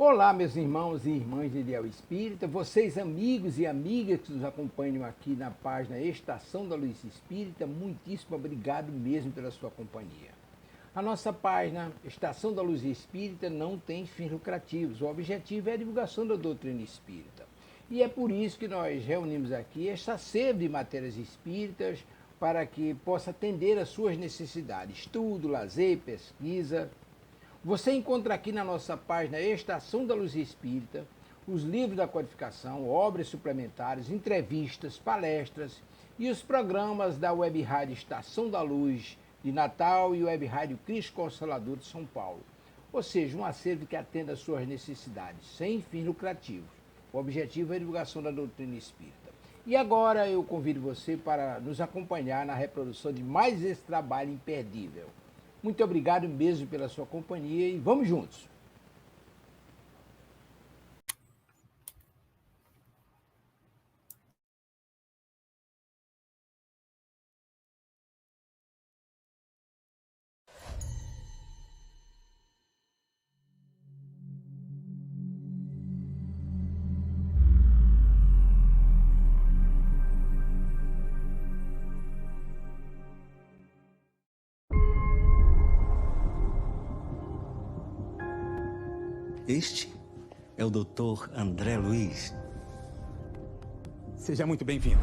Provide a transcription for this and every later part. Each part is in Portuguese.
Olá, meus irmãos e irmãs de Ideal Espírita, vocês amigos e amigas que nos acompanham aqui na página Estação da Luz Espírita, muitíssimo obrigado mesmo pela sua companhia. A nossa página Estação da Luz Espírita não tem fins lucrativos, o objetivo é a divulgação da doutrina espírita. E é por isso que nós reunimos aqui esta sede de matérias espíritas para que possa atender às suas necessidades, estudo, lazer, pesquisa. Você encontra aqui na nossa página Estação da Luz Espírita os livros da codificação, obras suplementares, entrevistas, palestras e os programas da Web Rádio Estação da Luz de Natal e Web Rádio Cristo Consolador de São Paulo. Ou seja, um acervo que atenda às suas necessidades, sem fins lucrativos. O objetivo é a divulgação da doutrina espírita. E agora eu convido você para nos acompanhar na reprodução de mais esse trabalho imperdível. Muito obrigado mesmo pela sua companhia e vamos juntos! Este é o Dr. André Luiz. Seja muito bem-vindo.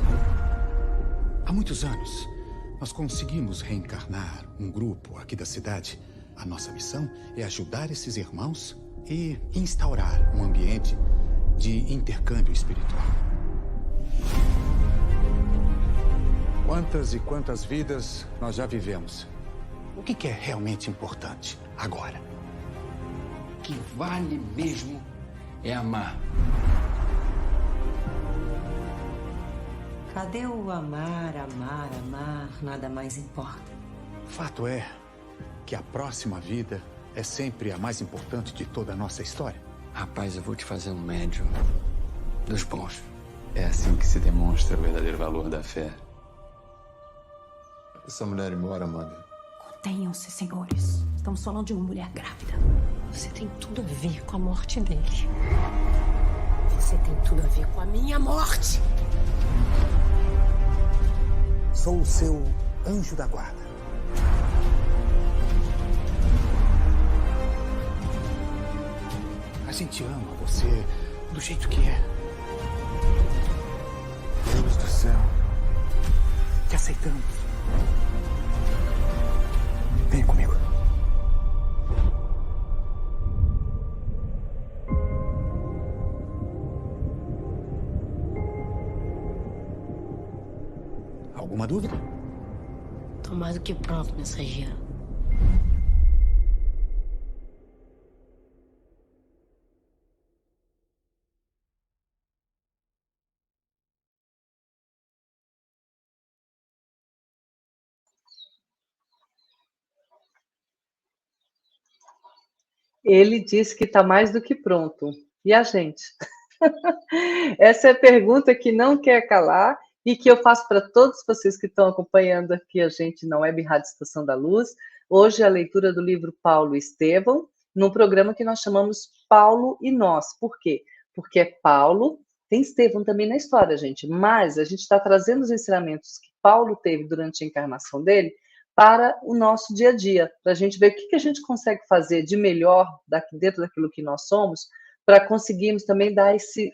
Há muitos anos, nós conseguimos reencarnar um grupo aqui da cidade. A nossa missão é ajudar esses irmãos e instaurar um ambiente de intercâmbio espiritual. Quantas e quantas vidas nós já vivemos? O que é realmente importante agora? O que vale mesmo é amar. Cadê o amar, amar, amar? Nada mais importa. Fato é que a próxima vida é sempre a mais importante de toda a nossa história. Rapaz, eu vou te fazer um médium dos bons. É assim que se demonstra o verdadeiro valor da fé. Essa mulher embora, manda. Contenham-se, senhores. Estamos falando de uma mulher grávida. Você tem tudo a ver com a morte dele. Você tem tudo a ver com a minha morte. Sou o seu anjo da guarda. A gente ama você do jeito que é. Deus do céu. Te aceitamos. Vem comigo. Alguma dúvida? Tô mais do que pronto, mensageiro. Ele disse que está mais do que pronto. E a gente? Essa é a pergunta que não quer calar e que eu faço para todos vocês que estão acompanhando aqui a gente na Web Rádio Estação da Luz. Hoje é a leitura do livro Paulo e Estevão, num programa que nós chamamos Paulo e Nós. Por quê? Porque é Paulo, tem Estevão também na história, gente, mas a gente está trazendo os ensinamentos que Paulo teve durante a encarnação dele para o nosso dia a dia, para a gente ver o que a gente consegue fazer de melhor dentro daquilo que nós somos, para conseguirmos também dar esse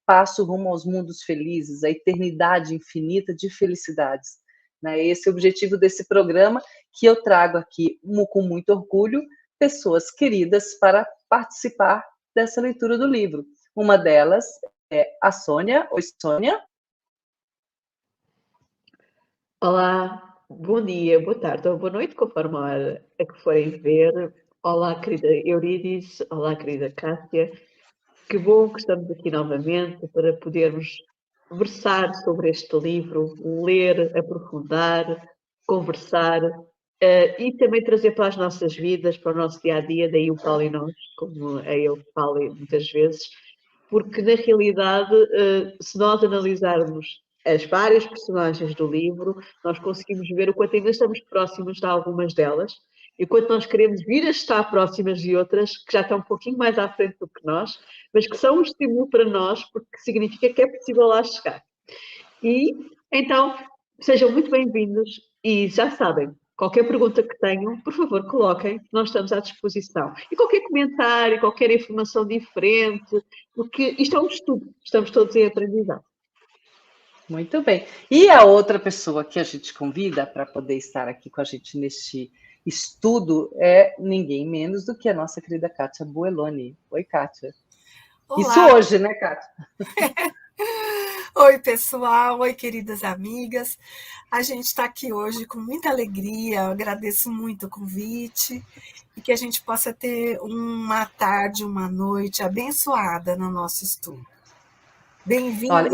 passo rumo aos mundos felizes, a eternidade infinita de felicidades. Esse é o objetivo desse programa, que eu trago aqui com muito orgulho pessoas queridas para participar dessa leitura do livro. Uma delas é a Sônia. Oi, Sônia. Olá, bom dia, boa tarde ou boa noite, conforme a hora a que forem ver. Olá, querida Eurídice, olá, querida Cássia. Que bom que estamos aqui novamente para podermos versar sobre este livro, ler, aprofundar, conversar e também trazer para as nossas vidas, para o nosso dia-a-dia, daí o Paulo e Nós, como é eu que falo muitas vezes, porque na realidade, se nós analisarmos as várias personagens do livro, nós conseguimos ver o quanto ainda estamos próximos de algumas delas enquanto nós queremos vir a estar próximas de outras que já estão um pouquinho mais à frente do que nós, mas que são um estímulo para nós, porque significa que é possível lá chegar. E, então, sejam muito bem-vindos e já sabem, qualquer pergunta que tenham, por favor, coloquem, nós estamos à disposição. E qualquer comentário, qualquer informação diferente, porque isto é um estudo, estamos todos em aprendizado. Muito bem. E a outra pessoa que a gente convida para poder estar aqui com a gente neste estudo é ninguém menos do que a nossa querida Kátia Bueloni. Oi, Kátia. Olá. Isso hoje, né, Kátia? Oi, pessoal. Oi, queridas amigas. A gente está aqui hoje com muita alegria. Eu agradeço muito o convite e que a gente possa ter uma tarde, uma noite abençoada no nosso estudo. Bem-vinda.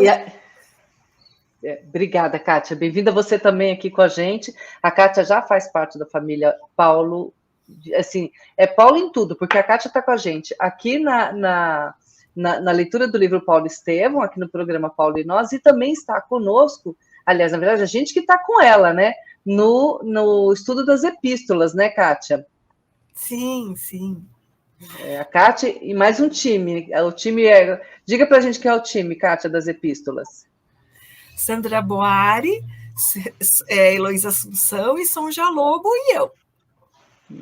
Obrigada, Kátia. Bem-vinda você também aqui com a gente. A Kátia já faz parte da família Paulo. Assim, é Paulo em tudo, porque a Kátia está com a gente aqui na leitura do livro Paulo Estevão, aqui no programa Paulo e Nós, e também está conosco, aliás, na verdade, a gente que está com ela, né? No estudo das epístolas, né, Kátia? Sim, sim. A Kátia e mais um time. O time é... Diga para a gente quem é o time, Kátia, das epístolas. Sandra Boari, Heloísa Assunção e Sonja Lobo e eu.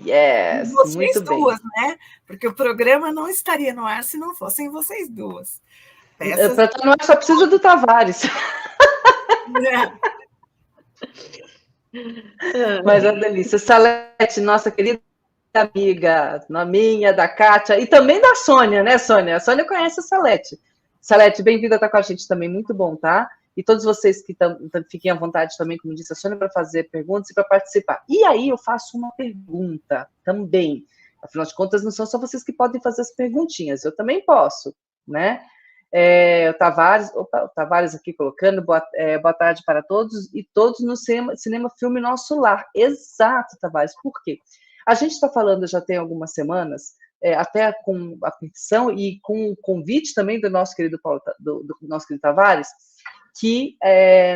Yes, vocês muito duas, bem. né? Porque o programa não estaria no ar se não fossem vocês duas. Para estar no ar só precisa do Tavares. Mas é uma delícia. Salete, nossa querida amiga, minha, da Kátia, e também da Sônia, né, Sônia? A Sônia conhece a Salete. Salete, bem-vinda a estar com a gente também, muito bom, tá? E todos vocês que fiquem à vontade também, como disse a Sônia, para fazer perguntas e para participar. E aí eu faço uma pergunta também. Afinal de contas, não são só vocês que podem fazer as perguntinhas, eu também posso, né? O Tavares aqui colocando, boa tarde para todos, e todos no Cinema Filme Nosso Lar. Exato, Tavares, por quê? A gente está falando já tem algumas semanas, até com a petição e com o convite também do nosso querido Paulo, do nosso querido Tavares, que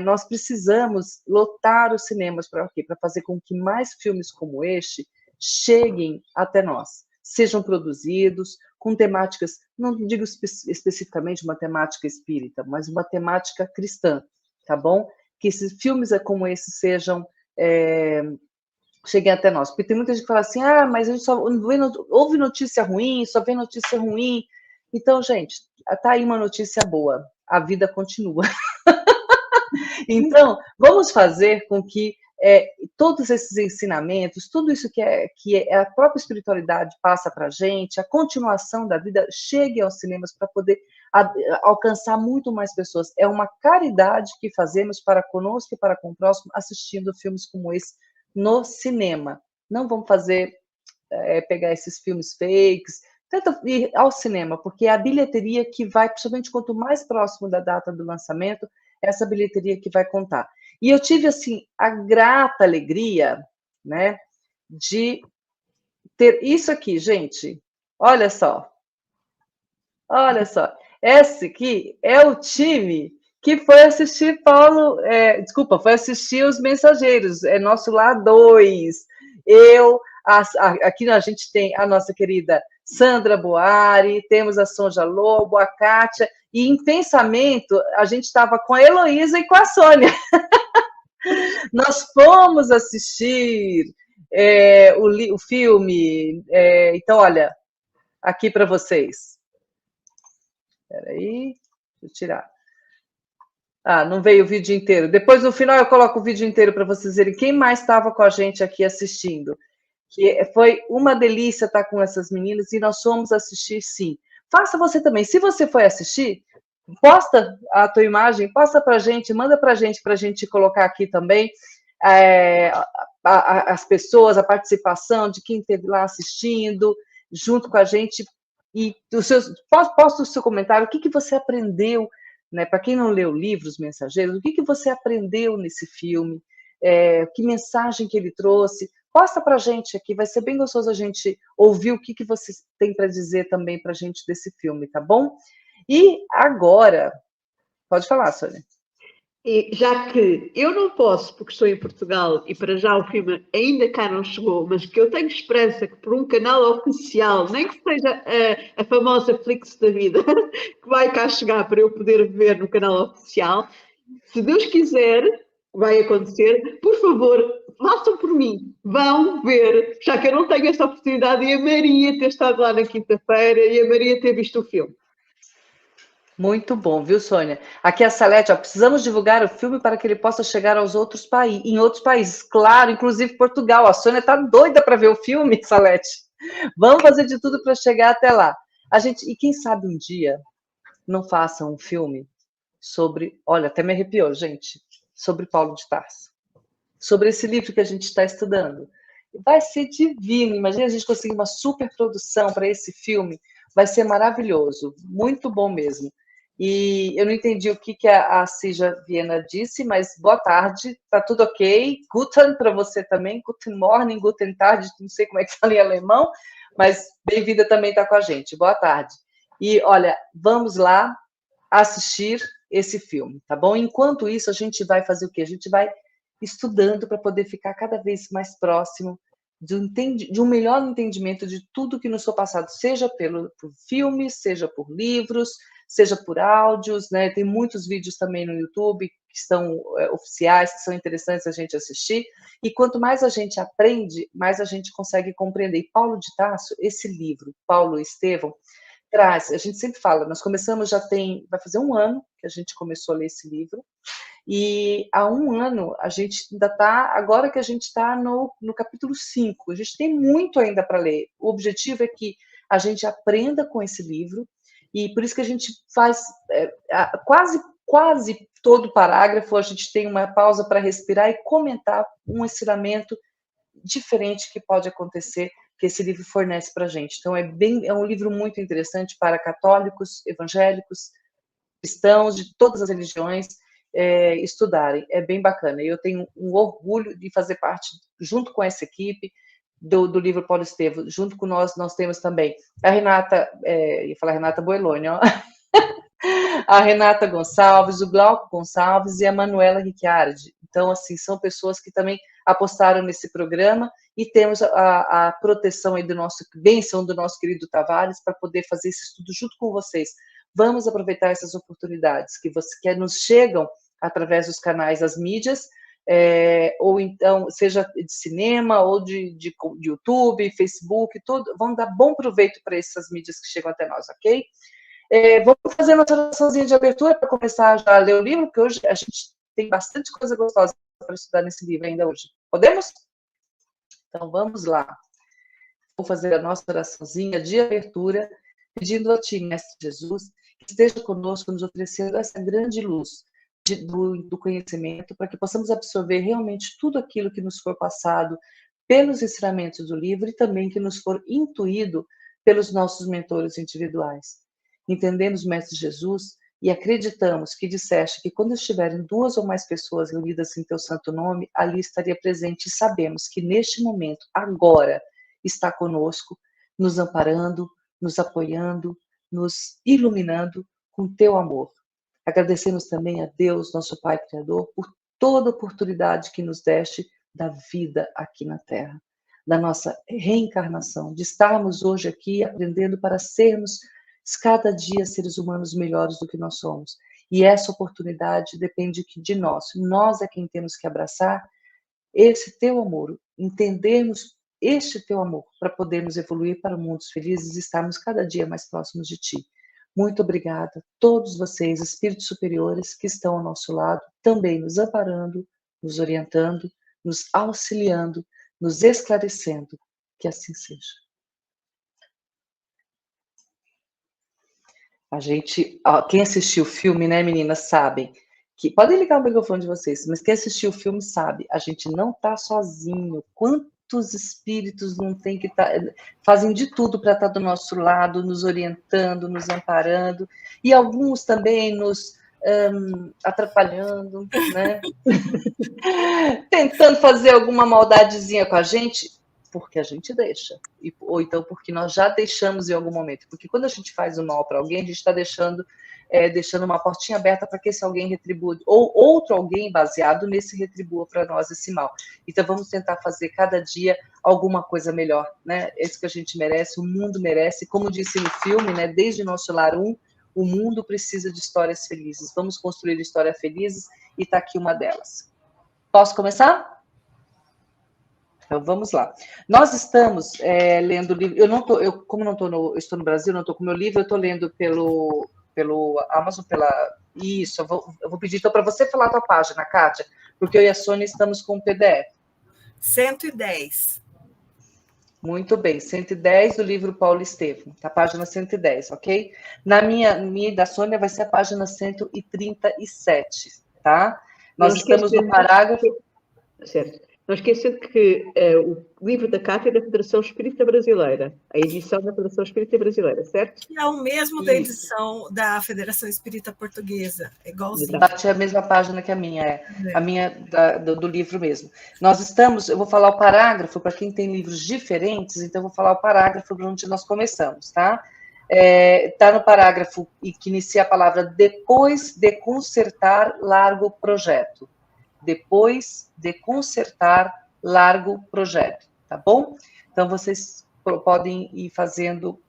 nós precisamos lotar os cinemas para quê? Para fazer com que mais filmes como este cheguem até nós, sejam produzidos com temáticas, não digo especificamente uma temática espírita, mas uma temática cristã, tá bom? Que esses filmes como esses sejam cheguem até nós, porque tem muita gente que fala assim, mas a gente só ouve notícia ruim, só vê notícia ruim. Então, gente, tá aí uma notícia boa, a vida continua. Então, vamos fazer com que todos esses ensinamentos, tudo isso que a própria espiritualidade passa para a gente, a continuação da vida, chegue aos cinemas para poder alcançar muito mais pessoas. É uma caridade que fazemos para conosco e para com o próximo, assistindo filmes como esse no cinema. Não vamos pegar esses filmes fakes, tenta ir ao cinema, porque é a bilheteria que vai, principalmente quanto mais próximo da data do lançamento, essa bilheteria que vai contar. E eu tive, assim, a grata alegria, né, de ter isso aqui, gente. Olha só. Olha só. Esse aqui é o time que foi assistir foi assistir Os Mensageiros, Nosso Lar 2. Aqui a gente tem a nossa querida Sandra Boari, temos a Sonja Lobo, a Kátia, e em pensamento a gente estava com a Heloísa e com a Sônia. Nós fomos assistir o filme, então, olha, aqui para vocês. Espera aí, deixa eu tirar. Não veio o vídeo inteiro. Depois, no final, eu coloco o vídeo inteiro para vocês verem quem mais estava com a gente aqui assistindo. Que foi uma delícia estar com essas meninas e nós fomos assistir, sim. Faça você também. Se você foi assistir, posta a tua imagem, posta para a gente, manda para a gente colocar aqui também as pessoas, a participação de quem esteve lá assistindo, junto com a gente. E posta o seu comentário, o que você aprendeu, né? Para quem não leu livros Mensageiros, o que você aprendeu nesse filme, que mensagem que ele trouxe. Posta para a gente aqui, vai ser bem gostoso a gente ouvir o que você tem para dizer também para a gente desse filme, tá bom? E agora, pode falar, Sônia. E já que eu não posso, porque estou em Portugal e para já o filme ainda cá não chegou, mas que eu tenho esperança que por um canal oficial, nem que seja a famosa Flix da vida, que vai cá chegar para eu poder ver no canal oficial, se Deus quiser, vai acontecer, por favor, façam por mim, vão ver, já que eu não tenho essa oportunidade e a Maria ter estado lá na quinta-feira e a Maria ter visto o filme. Muito bom, viu, Sônia? Aqui é a Salete, ó, precisamos divulgar o filme para que ele possa chegar aos outros em outros países. Claro, inclusive Portugal. A Sônia tá doida para ver o filme, Salete. Vamos fazer de tudo para chegar até lá. E quem sabe um dia não faça um filme sobre, olha, até me arrepiou, gente, sobre Paulo de Tarso. Sobre esse livro que a gente está estudando. Vai ser divino. Imagina a gente conseguir uma super produção para esse filme. Vai ser maravilhoso. Muito bom mesmo. E eu não entendi o que a Cija Viena disse, mas boa tarde, tá tudo ok. Guten para você também, guten morning, guten tarde, não sei como é que fala em alemão, mas bem-vinda também tá com a gente. Boa tarde. E olha, vamos lá assistir esse filme, tá bom? Enquanto isso, a gente vai fazer o quê? A gente vai estudando para poder ficar cada vez mais próximo de um melhor entendimento de tudo que nos foi passado, seja por filmes, seja por livros, seja por áudios, né? Tem muitos vídeos também no YouTube que são oficiais, que são interessantes a gente assistir, e quanto mais a gente aprende, mais a gente consegue compreender. E Paulo de Tarso, esse livro, Paulo e Estevão, traz, a gente sempre fala, nós começamos, vai fazer um ano que a gente começou a ler esse livro, e há um ano, a gente ainda está, agora que a gente está no capítulo 5, a gente tem muito ainda para ler. O objetivo é que a gente aprenda com esse livro, e por isso que a gente faz quase todo parágrafo, a gente tem uma pausa para respirar e comentar um ensinamento diferente que pode acontecer, que esse livro fornece para a gente. Então, é um livro muito interessante para católicos, evangélicos, cristãos, de todas as religiões, estudarem. É bem bacana. Eu tenho um orgulho de fazer parte, junto com essa equipe, do livro Paulo Estevão. Junto com nós temos também a Renata, ia falar Renata Boeloni, ó. A Renata Gonçalves, o Glauco Gonçalves e a Manuela Ricciardi. Então, assim, são pessoas que também apostaram nesse programa e temos a proteção aí bênção do nosso querido Tavares para poder fazer esse estudo junto com vocês. Vamos aproveitar essas oportunidades que nos chegam através dos canais das mídias, ou então, seja de cinema, ou de YouTube, Facebook, tudo, vamos dar bom proveito para essas mídias que chegam até nós, ok? Vamos fazer nossa oraçãozinha de abertura para começar já a ler o livro, porque hoje a gente tem bastante coisa gostosa para estudar nesse livro ainda hoje. Podemos? Então, vamos lá. Vou fazer a nossa oraçãozinha de abertura, pedindo a Ti, Mestre Jesus, que esteja conosco, nos oferecendo essa grande luz do conhecimento, para que possamos absorver realmente tudo aquilo que nos for passado pelos ensinamentos do livro e também que nos for intuído pelos nossos mentores individuais. Entendemos, Mestre Jesus, e acreditamos que disseste que quando estiverem 2 ou mais pessoas reunidas em Teu santo nome, ali estaria presente, e sabemos que neste momento, agora, está conosco, nos amparando, nos apoiando, nos iluminando com Teu amor. Agradecemos também a Deus, nosso Pai Criador, por toda a oportunidade que nos deste da vida aqui na Terra, da nossa reencarnação, de estarmos hoje aqui aprendendo para sermos cada dia seres humanos melhores do que nós somos. E essa oportunidade depende de nós. Nós é quem temos que abraçar esse Teu amor, entendermos este Teu amor, para podermos evoluir para mundos felizes e estarmos cada dia mais próximos de Ti. Muito obrigada a todos vocês, espíritos superiores, que estão ao nosso lado, também nos amparando, nos orientando, nos auxiliando, nos esclarecendo. Que assim seja. A gente, quem assistiu o filme, né, meninas, sabem que, podem ligar o microfone de vocês, mas quem assistiu o filme sabe, a gente não está sozinho. Quantos espíritos não tem que fazem de tudo para estar do nosso lado, nos orientando, nos amparando, e alguns também nos atrapalhando, né? Tentando fazer alguma maldadezinha com a gente, porque a gente deixa, ou então porque nós já deixamos em algum momento, porque quando a gente faz o mal para alguém, a gente está deixando deixando uma portinha aberta para que esse alguém retribua, ou outro alguém baseado nesse retribua para nós esse mal. Então vamos tentar fazer cada dia alguma coisa melhor, né? É isso que a gente merece, o mundo merece, como disse no filme, né? Desde Nosso Lar 1, o mundo precisa de histórias felizes. Vamos construir histórias felizes e está aqui uma delas. Posso começar? Então vamos lá. Nós estamos lendo o livro. Eu estou no Brasil, não estou com o meu livro, eu estou lendo pelo Amazon, Isso, eu vou pedir então para você falar a tua página, Kátia, porque eu e a Sônia estamos com o PDF. 110. Muito bem, 110 do livro Paulo Estevam, tá? Página 110, ok? Na minha e da Sônia vai ser a página 137, tá? Nós estamos no parágrafo... Certo. Não esqueça que o livro da Cátia é da Federação Espírita Brasileira, a edição da Federação Espírita Brasileira, certo? Que é o mesmo da edição da Federação Espírita Portuguesa, é igualzinho. É a mesma página que a minha, a minha do livro mesmo. Nós estamos, eu vou falar o parágrafo, para quem tem livros diferentes, então eu vou falar o parágrafo de onde nós começamos, tá? Está no parágrafo que inicia a palavra depois de consertar largo projeto. Depois de consertar largo projeto, tá bom? Então, vocês podem ir fazendo,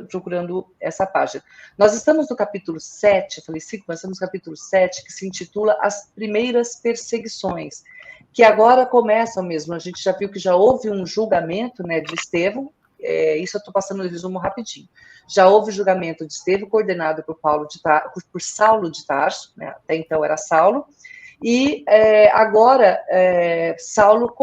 procurando essa página. Nós estamos no capítulo 7, eu falei 5, mas estamos no capítulo 7, que se intitula As Primeiras Perseguições, que agora começam mesmo. A gente já viu que já houve um julgamento, né, de Estevão, isso eu estou passando no resumo rapidinho. Já houve julgamento de Estevão, coordenado por Saulo de Tarso, né, até então era Saulo, e agora Saulo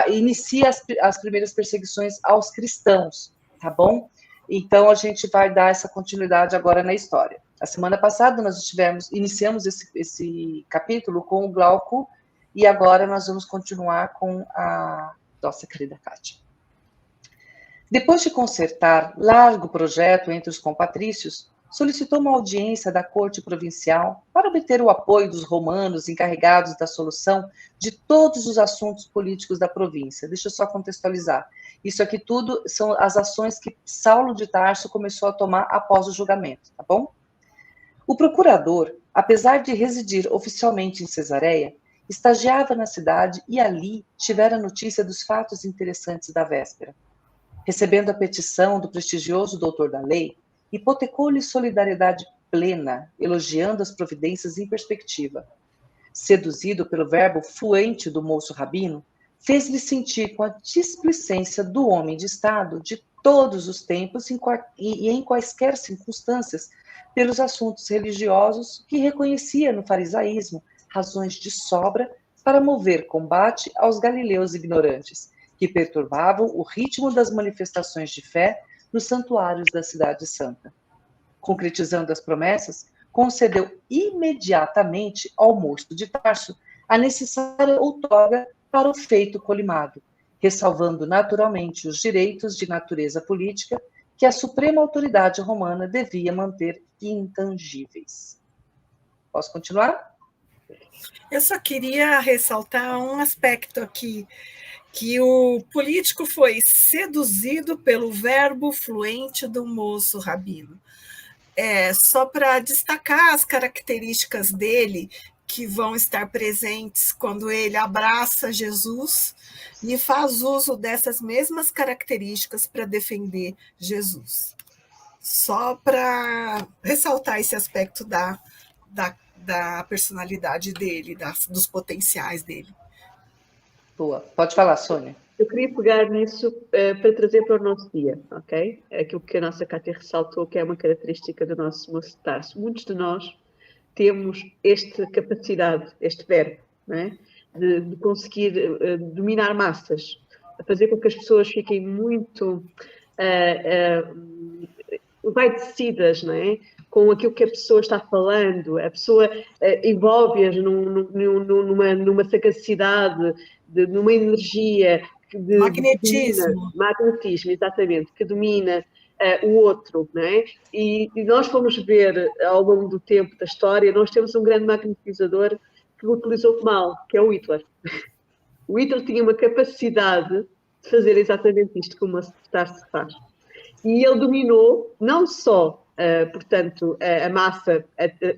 inicia as primeiras perseguições aos cristãos, tá bom? Então a gente vai dar essa continuidade agora na história. A semana passada nós iniciamos esse capítulo com o Glauco, e agora nós vamos continuar com a nossa querida Kátia. Depois de consertar largo projeto entre os compatrícios, solicitou uma audiência da corte provincial para obter o apoio dos romanos encarregados da solução de todos os assuntos políticos da província. Deixa eu só contextualizar. Isso aqui tudo são as ações que Saulo de Tarso começou a tomar após o julgamento, tá bom? O procurador, apesar de residir oficialmente em Cesareia, estagiava na cidade e ali tivera notícia dos fatos interessantes da véspera. Recebendo a petição do prestigioso doutor da lei, hipotecou-lhe solidariedade plena, elogiando as providências em perspectiva. Seduzido pelo verbo fluente do moço rabino, fez-lhe sentir com a displicência do homem de Estado de todos os tempos e em quaisquer circunstâncias pelos assuntos religiosos que reconhecia no farisaísmo razões de sobra para mover combate aos galileus ignorantes, que perturbavam o ritmo das manifestações de fé nos santuários da Cidade Santa. Concretizando as promessas, concedeu imediatamente ao moço de Tarso a necessária outorga para o feito colimado, ressalvando naturalmente os direitos de natureza política que a suprema autoridade romana devia manter intangíveis. Posso continuar? Eu só queria ressaltar um aspecto aqui, que o político foi seduzido pelo verbo fluente do moço rabino. Só para destacar as características dele, que vão estar presentes quando ele abraça Jesus e faz uso dessas mesmas características para defender Jesus. Só para ressaltar esse aspecto da personalidade dele, dos potenciais dele. Boa. Pode falar, Sônia. Eu queria pegar nisso para trazer para o nosso dia, ok? Aquilo que a nossa Cátia ressaltou, que é uma característica do nosso moço de Tarso. Muitos de nós temos esta capacidade, este verbo, não é? de conseguir dominar massas, a fazer com que as pessoas fiquem muito envaidecidas, não é? Com aquilo que a pessoa está falando, a pessoa envolve-as numa sagacidade, numa energia de magnetismo, exatamente, que domina o outro, não é? E nós fomos ver ao longo do tempo da história, nós temos um grande magnetizador que o utilizou mal, que é o Hitler. O Hitler tinha uma capacidade de fazer exatamente isto como a Tarso faz. E ele dominou não só Portanto, a massa,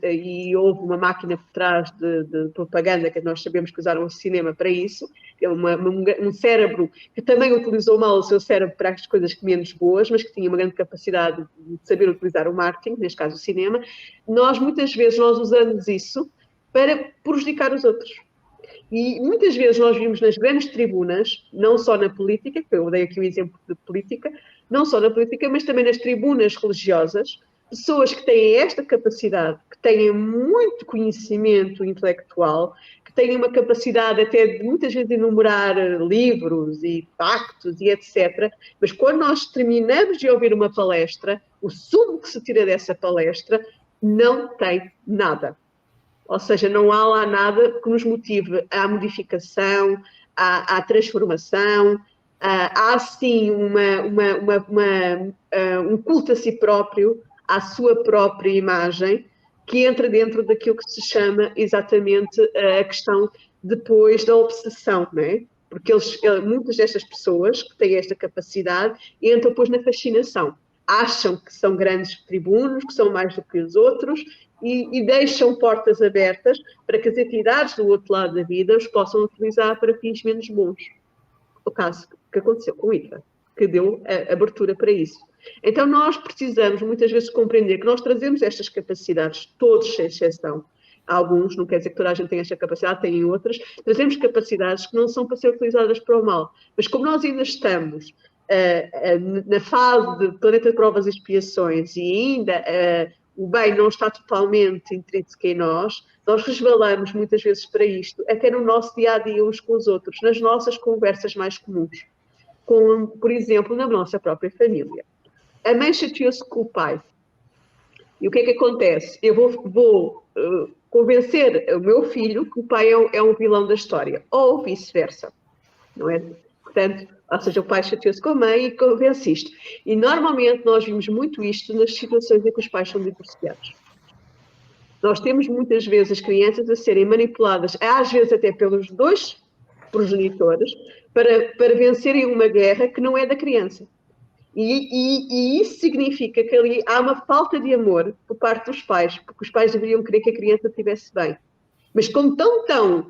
e houve uma máquina por trás de propaganda que nós sabemos que usaram o cinema para isso, é um cérebro que também utilizou mal o seu cérebro para as coisas menos boas, mas que tinha uma grande capacidade de saber utilizar o marketing, neste caso o cinema. Muitas vezes, nós usamos isso para prejudicar os outros. E muitas vezes nós vimos nas grandes tribunas, não só na política, que eu dei aqui o exemplo de política, não só na política, mas também nas tribunas religiosas, pessoas que têm esta capacidade, que têm muito conhecimento intelectual, que têm uma capacidade até de muitas vezes enumerar livros e pactos e etc. Mas quando nós terminamos de ouvir uma palestra, o sumo que se tira dessa palestra não tem nada. Ou seja, não há lá nada que nos motive à modificação, à transformação. Há sim um culto a si próprio, à sua própria imagem, que entra dentro daquilo que se chama exatamente a questão depois da obsessão, não é? Porque muitas destas pessoas que têm esta capacidade entram depois na fascinação. Acham que são grandes tribunos, que são mais do que os outros, e deixam portas abertas para que as entidades do outro lado da vida os possam utilizar para fins menos bons. O caso que aconteceu com Hitler, que deu a abertura para isso. Então nós precisamos muitas vezes compreender que nós trazemos estas capacidades, todos sem exceção. Alguns, não quer dizer que toda a gente tenha esta capacidade, têm outras, trazemos capacidades que não são para ser utilizadas para o mal. Mas como nós ainda estamos na fase de planeta de provas e expiações e ainda o bem não está totalmente intrínseco em nós resvalamos muitas vezes para isto, até no nosso dia-a-dia uns com os outros, nas nossas conversas mais comuns. Por exemplo, na nossa própria família. A mãe chateou-se com o pai. E o que é que acontece? Eu vou convencer o meu filho que o pai é um vilão da história, ou vice-versa, não é? Portanto, ou seja, o pai chateou-se com a mãe e convence isto. E normalmente nós vimos muito isto nas situações em que os pais são divorciados. Nós temos muitas vezes as crianças a serem manipuladas, às vezes até pelos dois progenitores, para vencerem uma guerra que não é da criança. E isso significa que ali há uma falta de amor por parte dos pais, porque os pais deveriam querer que a criança estivesse bem. Mas como estão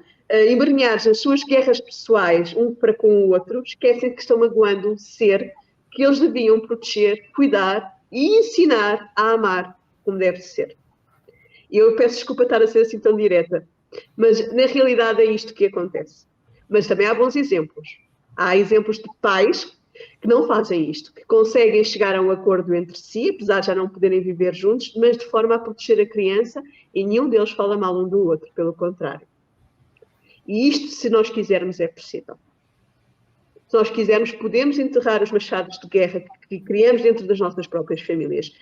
embrenhados nas suas guerras pessoais, um para com o outro, esquecem que estão magoando um ser que eles deviam proteger, cuidar e ensinar a amar como deve ser. E eu peço desculpa estar a ser assim tão direta, mas na realidade é isto que acontece. Mas também há bons exemplos. Há exemplos de pais que não fazem isto, que conseguem chegar a um acordo entre si, apesar de já não poderem viver juntos, mas de forma a proteger a criança, e nenhum deles fala mal um do outro, pelo contrário. E isto, se nós quisermos, é possível. Se nós quisermos, podemos enterrar os machados de guerra que criamos dentro das nossas próprias famílias.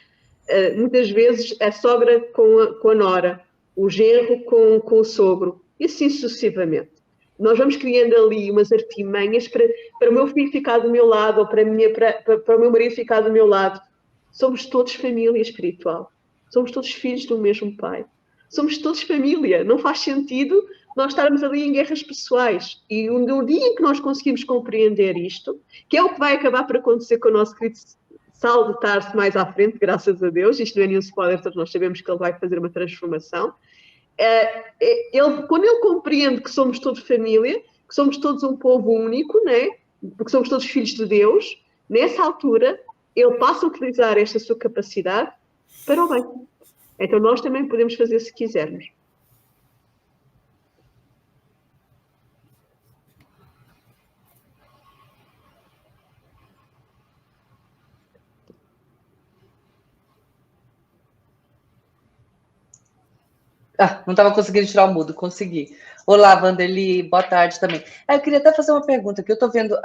Muitas vezes a sogra com a nora, o genro com o sogro, e assim sucessivamente. Nós vamos criando ali umas artimanhas para o meu filho ficar do meu lado, ou para o meu marido ficar do meu lado. Somos todos família espiritual. Somos todos filhos do mesmo pai. Somos todos família. Não faz sentido nós estarmos ali em guerras pessoais. E no dia em que nós conseguimos compreender isto, que é o que vai acabar por acontecer com o nosso querido Saulo de Tarso mais à frente, graças a Deus, isto não é nenhum spoiler, todos nós sabemos que ele vai fazer uma transformação. Quando ele compreende que somos todos família, que somos todos um povo único, né? Porque somos todos filhos de Deus, nessa altura ele passa a utilizar esta sua capacidade para o bem. Então nós também podemos fazer se quisermos. Não estava conseguindo tirar o mudo, consegui. Olá, Vanderly, boa tarde também. Eu queria até fazer uma pergunta, que eu estou vendo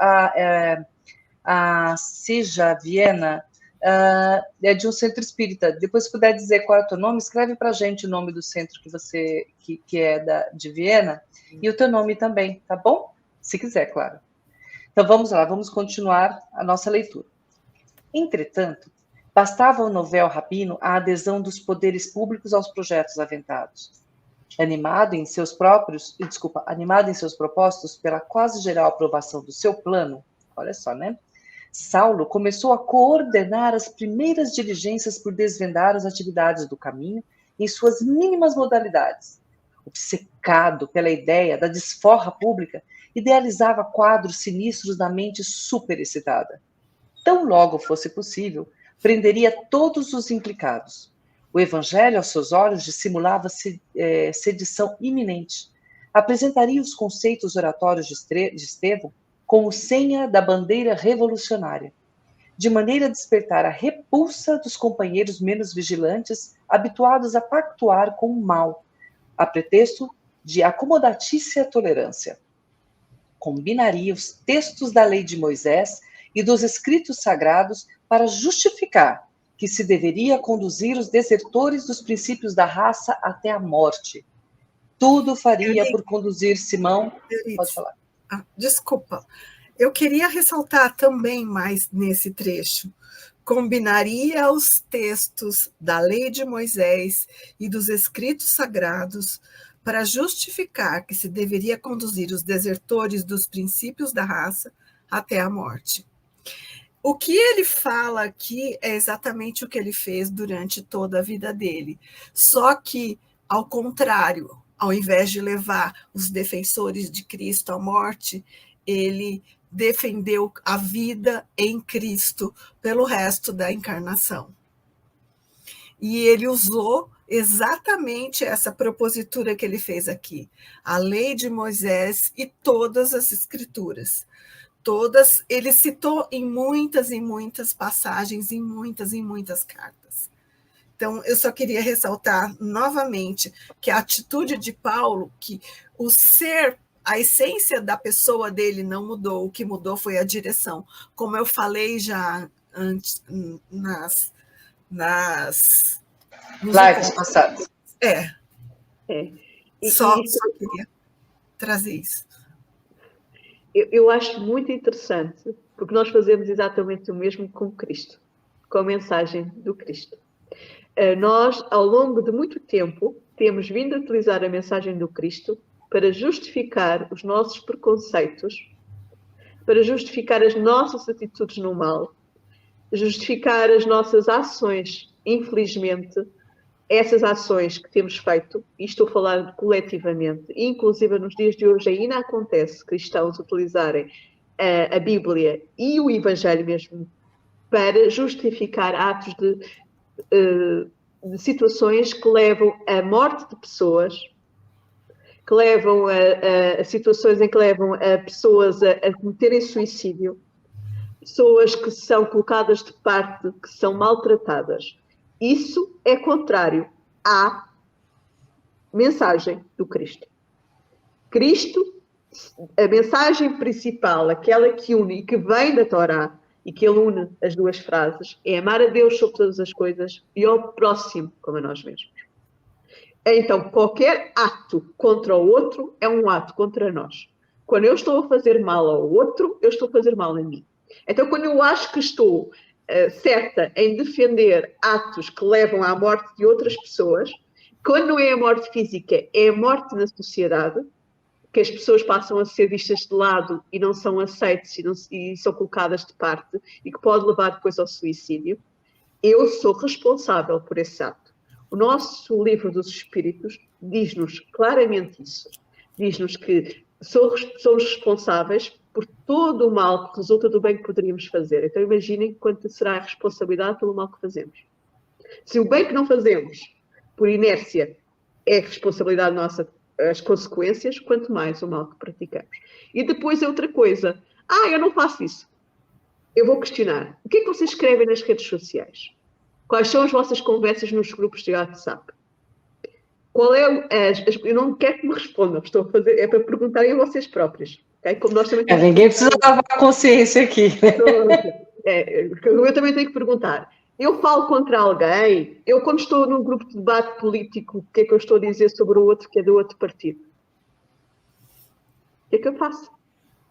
a Cija Viena, é de um centro espírita. Depois, se puder dizer qual é o teu nome, escreve para a gente o nome do centro que é de Viena, e o teu nome também, tá bom? Se quiser, claro. Então, vamos lá, vamos continuar a nossa leitura. Entretanto, bastava ao novel rabino a adesão dos poderes públicos aos projetos aventados. Animado em seus propósitos pela quase geral aprovação do seu plano, olha só, né? Saulo começou a coordenar as primeiras diligências por desvendar as atividades do caminho em suas mínimas modalidades. Obcecado pela ideia da desforra pública, idealizava quadros sinistros na mente superexcitada. Tão logo fosse possível, prenderia todos os implicados. O evangelho, aos seus olhos, dissimulava sedição iminente. Apresentaria os conceitos oratórios de Estevão como senha da bandeira revolucionária, de maneira a despertar a repulsa dos companheiros menos vigilantes, habituados a pactuar com o mal, a pretexto de acomodatícia tolerância. Combinaria os textos da lei de Moisés e dos escritos sagrados para justificar que se deveria conduzir os desertores dos princípios da raça até a morte. Tudo faria por conduzir Simão... Pode falar. Desculpa, eu queria ressaltar também mais nesse trecho. Combinaria os textos da lei de Moisés e dos escritos sagrados para justificar que se deveria conduzir os desertores dos princípios da raça até a morte. O que ele fala aqui é exatamente o que ele fez durante toda a vida dele, só que, ao contrário, ao invés de levar os defensores de Cristo à morte, ele defendeu a vida em Cristo pelo resto da encarnação. E ele usou exatamente essa propositura que ele fez aqui, a lei de Moisés e todas as escrituras. Todas, ele citou em muitas e muitas passagens, em muitas cartas. Então, eu só queria ressaltar novamente que a atitude de Paulo, que o ser, a essência da pessoa dele não mudou, o que mudou foi a direção. Como eu falei já antes, nos lives passadas. Só queria trazer isso. Eu acho muito interessante, porque nós fazemos exatamente o mesmo com Cristo, com a mensagem do Cristo. Nós, ao longo de muito tempo, temos vindo a utilizar a mensagem do Cristo para justificar os nossos preconceitos, para justificar as nossas atitudes no mal, justificar as nossas ações, infelizmente, essas ações que temos feito, e estou a falar coletivamente, inclusive nos dias de hoje ainda acontece cristãos utilizarem a Bíblia e o Evangelho mesmo para justificar atos de situações que levam à morte de pessoas, que levam a situações em que levam a pessoas a cometerem suicídio, pessoas que são colocadas de parte, que são maltratadas. Isso é contrário à mensagem do Cristo. Cristo, a mensagem principal, aquela que une e que vem da Torá, e que ele une as duas frases, é amar a Deus sobre todas as coisas e ao próximo como a nós mesmos. Então, qualquer ato contra o outro é um ato contra nós. Quando eu estou a fazer mal ao outro, eu estou a fazer mal a mim. Então, quando eu acho que estou certa em defender atos que levam à morte de outras pessoas, quando não é a morte física, é a morte na sociedade, que as pessoas passam a ser vistas de lado e não são aceitas e são colocadas de parte e que pode levar depois ao suicídio, eu sou responsável por esse ato. O nosso livro dos Espíritos diz-nos claramente isso. Diz-nos que somos responsáveis por todo o mal que resulta do bem que poderíamos fazer. Então imaginem quanto será a responsabilidade pelo mal que fazemos. Se o bem que não fazemos, por inércia, é responsabilidade nossa, as consequências, quanto mais o mal que praticamos. E depois é outra coisa. Eu não faço isso. Eu vou questionar. O que é que vocês escrevem nas redes sociais? Quais são as vossas conversas nos grupos de WhatsApp? Qual é eu não quero que me respondam. Estou a fazer, é para perguntarem a vocês próprios. Okay? Como nós também ninguém precisa lavar a consciência aqui. Eu também tenho que perguntar. Eu falo contra alguém, eu quando estou num grupo de debate político, o que é que eu estou a dizer sobre o outro que é do outro partido? O que é que eu faço?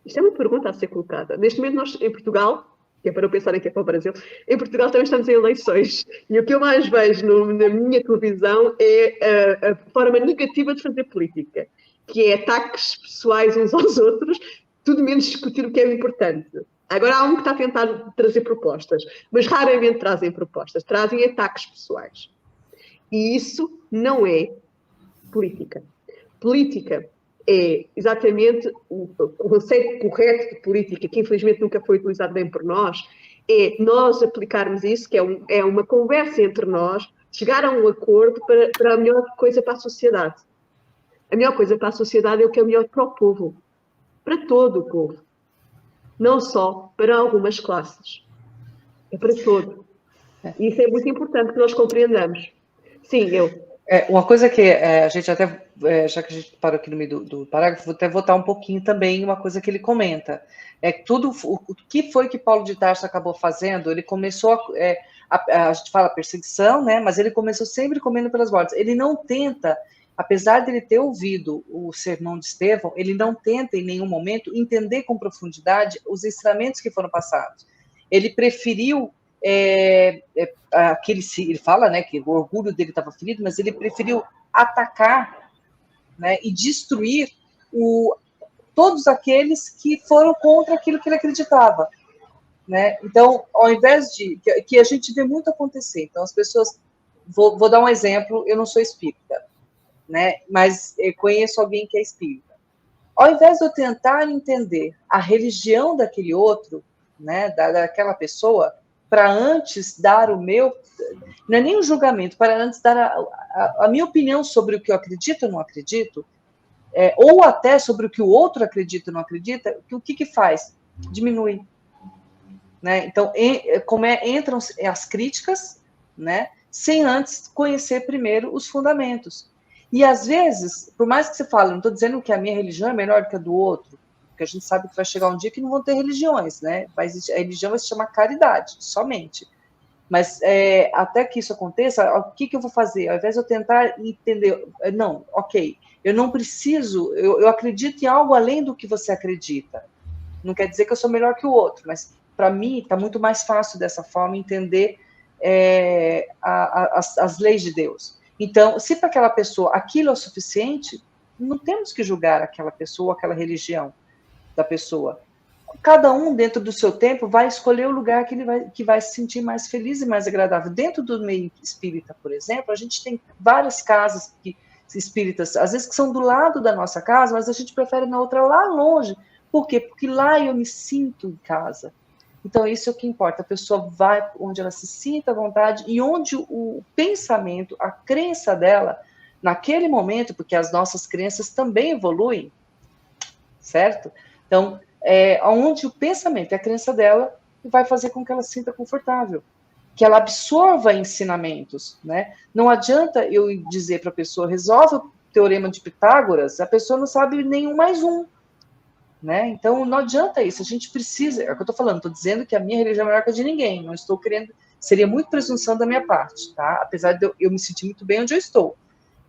Isto é uma pergunta a ser colocada. Neste momento nós, em Portugal, que é para não pensarem que é para o Brasil, em Portugal também estamos em eleições. E o que eu mais vejo na minha televisão é a forma negativa de fazer política, que é ataques pessoais uns aos outros, tudo menos discutir o que é importante. Agora há um que está a tentar trazer propostas, mas raramente trazem propostas, trazem ataques pessoais. E isso não é política. Política é exatamente o conceito correto de política, que infelizmente nunca foi utilizado bem por nós, é nós aplicarmos isso, que é uma conversa entre nós, chegar a um acordo para a melhor coisa para a sociedade. A melhor coisa para a sociedade é o que é melhor para o povo, para todo o povo. Não só para algumas classes. É para todo. E isso é muito importante que nós compreendamos. Sim, eu. Uma coisa que a gente até, já que a gente parou aqui no meio do parágrafo, vou até voltar um pouquinho também, uma coisa que ele comenta. É que o que foi que Paulo de Tarso acabou fazendo? Ele começou, a gente fala perseguição, né? Mas ele começou sempre comendo pelas bordas. Ele não tenta, apesar de ele ter ouvido o sermão de Estevão, ele não tenta em nenhum momento entender com profundidade os ensinamentos que foram passados. Ele preferiu ele fala, né, que o orgulho dele estava ferido, mas ele preferiu atacar, né, e destruir todos aqueles que foram contra aquilo que ele acreditava, né? Então, ao invés de que a gente vê muito acontecer, então as pessoas, vou dar um exemplo, eu não sou espírita, né, mas eu conheço alguém que é espírita. Ao invés de eu tentar entender a religião daquele outro, né, daquela pessoa, para antes dar o meu, não é nem um julgamento, para antes dar a minha opinião sobre o que eu acredito ou não acredito, ou até sobre o que o outro acredita ou não acredita, o que faz? Diminui. Né? Então, entram as críticas, né, sem antes conhecer primeiro os fundamentos. E, às vezes, por mais que você fale, não estou dizendo que a minha religião é melhor do que a do outro, porque a gente sabe que vai chegar um dia que não vão ter religiões, né? A religião vai se chamar caridade, somente. Mas até que isso aconteça, o que eu vou fazer? Ao invés de eu tentar entender, não, ok, eu não preciso, eu acredito em algo além do que você acredita. Não quer dizer que eu sou melhor que o outro, mas para mim está muito mais fácil dessa forma entender as leis de Deus. Então, se para aquela pessoa aquilo é o suficiente, não temos que julgar aquela pessoa, aquela religião da pessoa. Cada um, dentro do seu tempo, vai escolher o lugar que vai se sentir mais feliz e mais agradável. Dentro do meio espírita, por exemplo, a gente tem várias casas espíritas, às vezes que são do lado da nossa casa, mas a gente prefere na outra lá longe. Por quê? Porque lá eu me sinto em casa. Então, isso é o que importa. A pessoa vai onde ela se sinta à vontade e onde o pensamento, a crença dela, naquele momento, porque as nossas crenças também evoluem, certo? Então, onde o pensamento e a crença dela vai fazer com que ela se sinta confortável, que ela absorva ensinamentos, né? Não adianta eu dizer para a pessoa, resolve o teorema de Pitágoras, a pessoa não sabe nenhum mais um, né? Então, não adianta isso, a gente precisa, é o que eu estou falando, estou dizendo que a minha religião é melhor que a de ninguém, não estou querendo, seria muito presunção da minha parte, tá? Apesar de eu me sentir muito bem onde eu estou,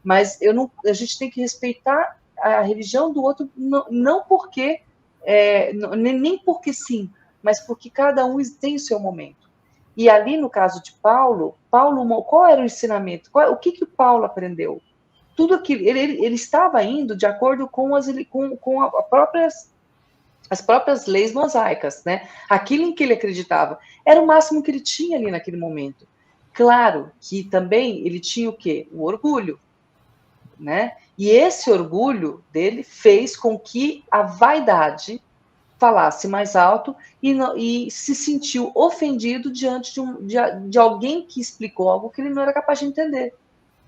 mas a gente tem que respeitar a religião do outro, não porque, nem porque sim, mas porque cada um tem o seu momento. E ali, no caso de Paulo, qual era o ensinamento? O que o Paulo aprendeu? Tudo aquilo, ele estava indo de acordo com as próprias leis mosaicas, né? Aquilo em que ele acreditava. Era o máximo que ele tinha ali naquele momento. Claro que também ele tinha o quê? O orgulho, né? E esse orgulho dele fez com que a vaidade falasse mais alto e se sentiu ofendido diante de alguém que explicou algo que ele não era capaz de entender.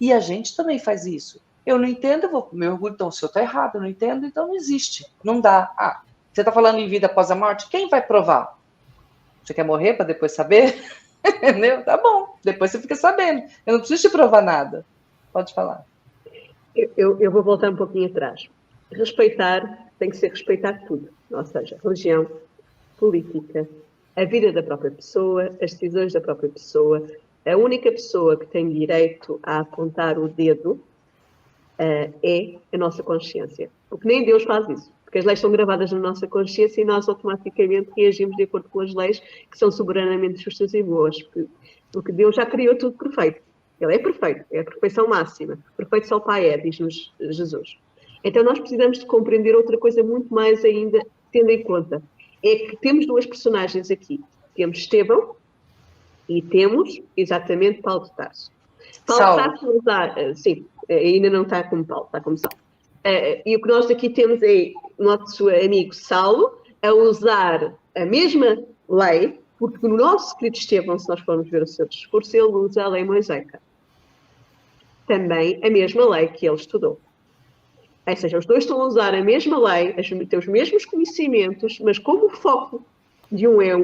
E a gente também faz isso. Eu não entendo, meu orgulho, então, o senhor está errado, eu não entendo, então não existe. Não dá. Você está falando em vida após a morte? Quem vai provar? Você quer morrer para depois saber? Entendeu? Tá bom, depois você fica sabendo. Eu não preciso te provar nada. Pode falar. Eu vou voltar um pouquinho atrás. Respeitar, tem que ser respeitar tudo. Ou seja, religião, política, a vida da própria pessoa, as decisões da própria pessoa. A única pessoa que tem direito a apontar o dedo é a nossa consciência. Porque nem Deus faz isso. Porque as leis são gravadas na nossa consciência e nós automaticamente reagimos de acordo com as leis que são soberanamente justas e boas. Porque Deus já criou tudo perfeito. Ele é perfeito, é a perfeição máxima. Perfeito só o Pai é, diz-nos Jesus. Então nós precisamos de compreender outra coisa muito mais ainda, tendo em conta. é que temos duas personagens aqui. Temos Estevão e temos, exatamente, Paulo de Tarso. Paulo de Tarso usar, sim, ainda não está como Paulo, está como Saulo. E o que nós aqui temos é o nosso amigo Saulo a usar a mesma lei, porque o nosso querido Estevão, se nós formos ver o seu discurso, ele usa a lei mosaica. Também a mesma lei que ele estudou. Ou seja, os dois estão a usar a mesma lei, têm os mesmos conhecimentos, mas como o foco de um é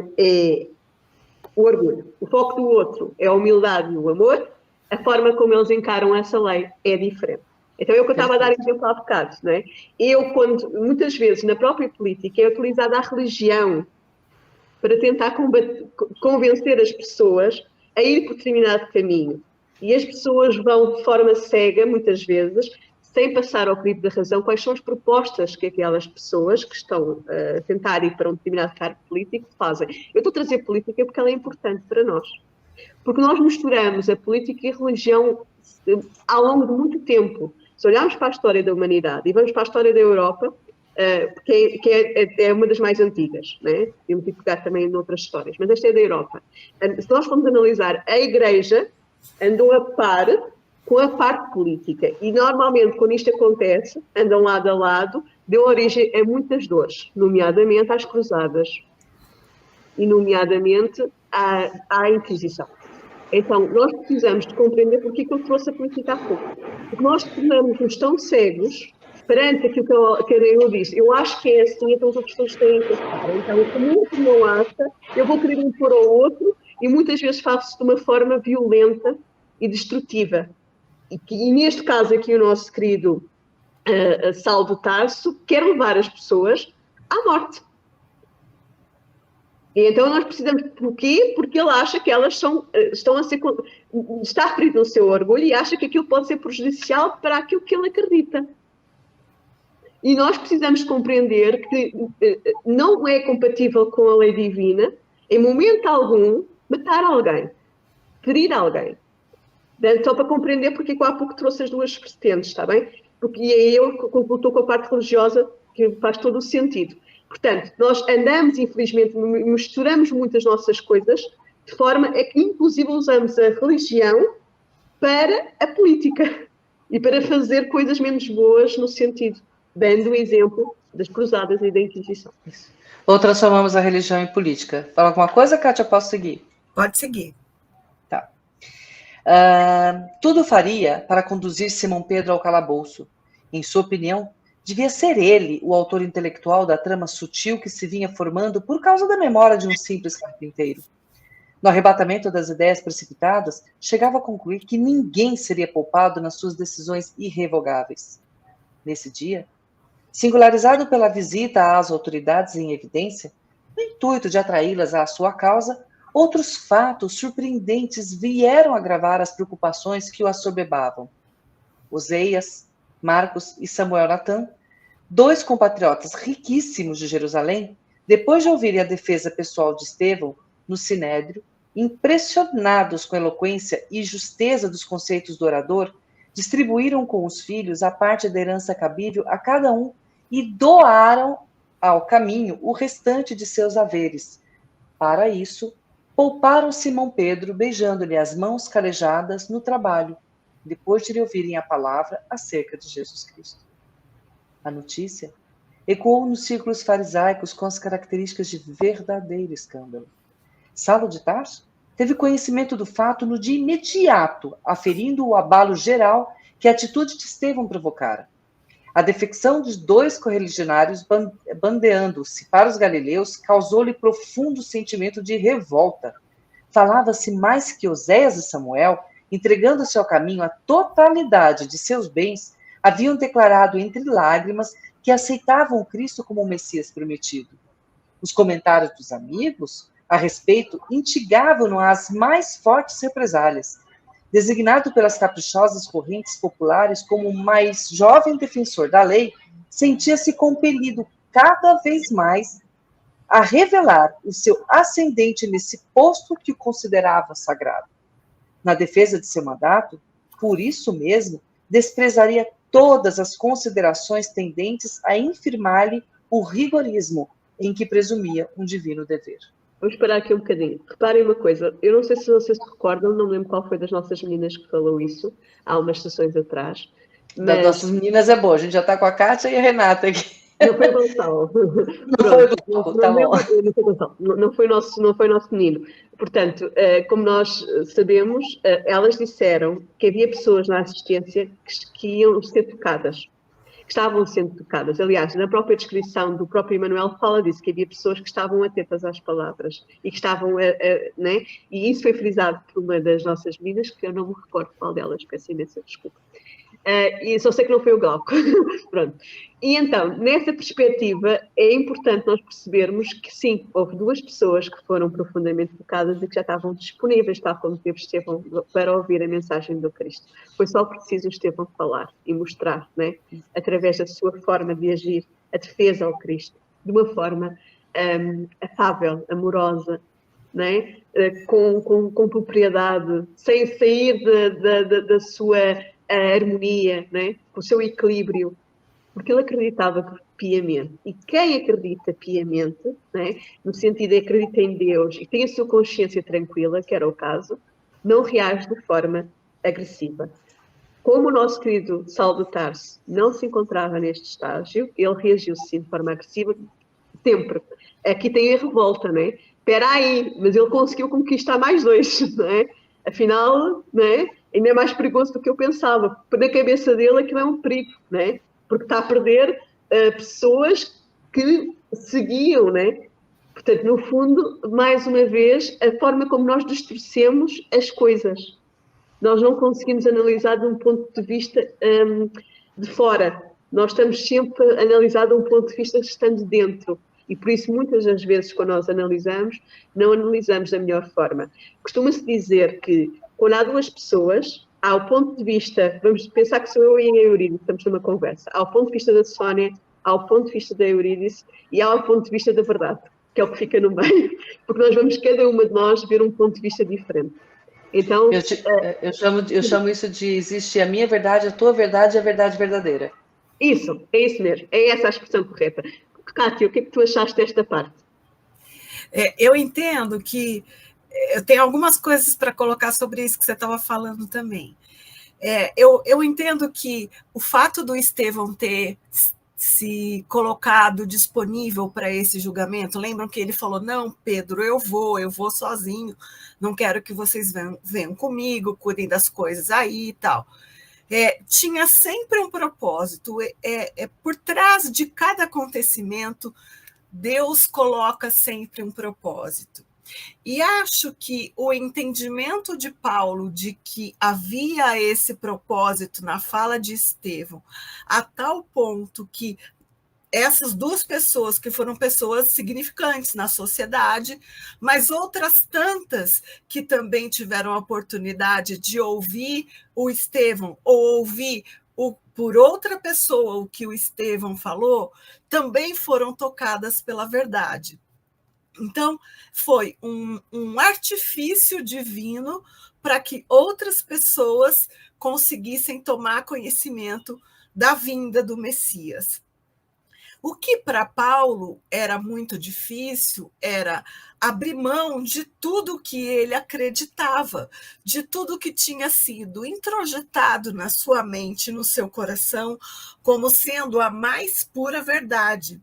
o orgulho, o foco do outro é a humildade e o amor, a forma como eles encaram essa lei é diferente. Então é o que eu estava a dar exemplo há bocado, não é? Muitas vezes, na própria política, é utilizada a religião para tentar convencer as pessoas a ir por determinado caminho. E as pessoas vão de forma cega, muitas vezes, sem passar ao crivo da razão, quais são as propostas que aquelas pessoas que estão a tentar ir para um determinado cargo político fazem. Eu estou a trazer política porque ela é importante para nós. Porque nós misturamos a política e a religião ao longo de muito tempo. Se olharmos para a história da humanidade e vamos para a história da Europa, que é uma das mais antigas, né? Eu me pegar também em outras histórias, mas esta é da Europa. Se nós formos analisar, a Igreja andou a par com a parte política e normalmente quando isto acontece, andam lado a lado, deu origem a muitas dores, nomeadamente às cruzadas e nomeadamente à Inquisição. Então, nós precisamos de compreender porque que eu trouxe a política há pouco. Porque nós tornamos-nos tão cegos perante aquilo que a Deus disse. Eu acho que é assim, então as outras pessoas têm que estar. Então, como o outro não acha, eu vou querer impor ao outro e muitas vezes faço-se de uma forma violenta e destrutiva. E neste caso aqui o nosso querido Saulo de Tarso quer levar as pessoas à morte. E então nós precisamos, porquê? Porque ele acha que elas está referido no seu orgulho e acha que aquilo pode ser prejudicial para aquilo que ele acredita. E nós precisamos compreender que não é compatível com a lei divina, em momento algum, matar alguém, ferir alguém. Só para compreender porque há pouco trouxe as duas vertentes, está bem? Porque é eu que voltou com a parte religiosa, que faz todo o sentido. Portanto, nós andamos, infelizmente, misturamos muitas nossas coisas, de forma a que, inclusive, usamos a religião para a política e para fazer coisas menos boas no sentido, dando o exemplo das cruzadas e da Inquisição. Ou transformamos a religião em política. Fala alguma coisa, Kátia? Posso seguir? Pode seguir. Tá. Tudo faria para conduzir Simão Pedro ao calabouço. Em sua opinião, devia ser ele o autor intelectual da trama sutil que se vinha formando por causa da memória de um simples carpinteiro. No arrebatamento das ideias precipitadas, chegava a concluir que ninguém seria poupado nas suas decisões irrevogáveis. Nesse dia, singularizado pela visita às autoridades em evidência, no intuito de atraí-las à sua causa, outros fatos surpreendentes vieram agravar as preocupações que o assoberbavam. Oséias, Marcos e Samuel Natan, dois compatriotas riquíssimos de Jerusalém, depois de ouvirem a defesa pessoal de Estevão no Sinédrio, impressionados com a eloquência e justeza dos conceitos do orador, distribuíram com os filhos a parte da herança cabível a cada um e doaram ao caminho o restante de seus haveres. Para isso, pouparam Simão Pedro, beijando-lhe as mãos calejadas no trabalho, depois de lhe ouvirem a palavra acerca de Jesus Cristo. A notícia ecoou nos círculos farisaicos com as características de verdadeiro escândalo. Saulo de Tarso teve conhecimento do fato no dia imediato, aferindo o abalo geral que a atitude de Estevão provocara. A defecção dos dois correligionários bandeando-se para os galileus causou-lhe profundo sentimento de revolta. Falava-se mais que Oséias e Samuel, entregando-se ao caminho a totalidade de seus bens, haviam declarado entre lágrimas que aceitavam o Cristo como o Messias prometido. Os comentários dos amigos a respeito instigavam-no às mais fortes represálias. Designado pelas caprichosas correntes populares como o mais jovem defensor da lei, sentia-se compelido cada vez mais a revelar o seu ascendente nesse posto que o considerava sagrado. Na defesa de seu mandato, por isso mesmo, desprezaria todas as considerações tendentes a infirmar-lhe o rigorismo, em que presumia um divino dever. Vamos parar aqui um bocadinho. Reparem uma coisa, eu não sei se vocês se recordam, não me lembro qual foi das nossas meninas que falou isso, há umas sessões atrás. Mas... Das nossas meninas é boa, a gente já está com a Kátia e a Renata aqui. Não foi o Gonçalo. Não foi o nosso menino. Portanto, como nós sabemos, elas disseram que havia pessoas na assistência que iam ser tocadas. Que estavam sendo tocadas. Aliás, na própria descrição do próprio Emmanuel fala disso, que havia pessoas que estavam atentas às palavras e que estavam, né? E isso foi frisado por uma das nossas meninas, que eu não me recordo qual delas, peço imensa desculpa. E só sei que não foi o Glauco. Pronto. E então, nessa perspectiva, é importante nós percebermos que sim, houve duas pessoas que foram profundamente tocadas e que já estavam disponíveis, tal como teve Estevão, para ouvir a mensagem do Cristo. Foi só preciso Estevão falar e mostrar, né, através da sua forma de agir, a defesa ao Cristo, de uma forma afável, amorosa, né, com propriedade, sem sair da sua harmonia, né, com o seu equilíbrio, porque ele acreditava piamente. E quem acredita piamente, né, no sentido de acredita em Deus e tem a sua consciência tranquila, que era o caso, não reage de forma agressiva. Como o nosso querido Saulo de Tarso não se encontrava neste estágio, ele reagiu sim de forma agressiva, sempre. Aqui tem a revolta, né? Espera aí, mas ele conseguiu conquistar mais dois, né? Afinal, né, ainda é mais perigoso do que eu pensava. Na cabeça dele aquilo é um perigo, né? Porque está a perder pessoas que seguiam, né? Portanto, no fundo, mais uma vez, a forma como nós distorcemos as coisas. Nós não conseguimos analisar de um ponto de vista de fora. Nós estamos sempre a analisar de um ponto de vista estando dentro. E por isso, muitas das vezes, quando nós analisamos, não analisamos da melhor forma. Costuma-se dizer que, quando há duas pessoas, há o ponto de vista, vamos pensar que sou eu e a Eurídice, estamos numa conversa, há o ponto de vista da Sónia, há o ponto de vista da Eurídice e há o ponto de vista da verdade, que é o que fica no meio, porque nós vamos, cada uma de nós, ver um ponto de vista diferente. Então, eu chamo isso de existe a minha verdade, a tua verdade e a verdade verdadeira. Isso, é isso mesmo, é essa a expressão correta. Kátia, o que é que tu achaste desta parte? Eu entendo que eu tenho algumas coisas para colocar sobre isso que você estava falando também. Eu entendo que o fato do Estevão ter se colocado disponível para esse julgamento, lembram que ele falou, não, Pedro, eu vou sozinho, não quero que vocês venham comigo, cuidem das coisas aí e tal. Tinha sempre um propósito, por trás de cada acontecimento, Deus coloca sempre um propósito. E acho que o entendimento de Paulo de que havia esse propósito na fala de Estevão, a tal ponto que essas duas pessoas, que foram pessoas significantes na sociedade, mas outras tantas que também tiveram a oportunidade de ouvir o Estevão ou ouvir por outra pessoa o que o Estevão falou, também foram tocadas pela verdade. Então, foi um artifício divino para que outras pessoas conseguissem tomar conhecimento da vinda do Messias. O que para Paulo era muito difícil era abrir mão de tudo que ele acreditava, de tudo que tinha sido introjetado na sua mente, no seu coração, como sendo a mais pura verdade.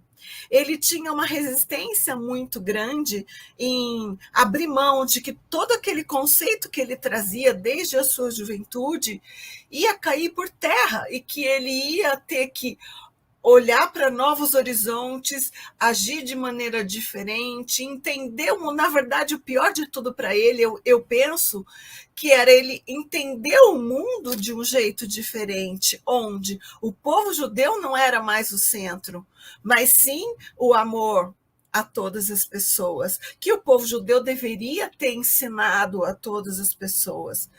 Ele tinha uma resistência muito grande em abrir mão de que todo aquele conceito que ele trazia desde a sua juventude ia cair por terra e que ele ia ter que olhar para novos horizontes, agir de maneira diferente, entender, na verdade, o pior de tudo para ele, eu penso, que era ele entender o mundo de um jeito diferente, onde o povo judeu não era mais o centro, mas sim o amor a todas as pessoas, que o povo judeu deveria ter ensinado a todas as pessoas.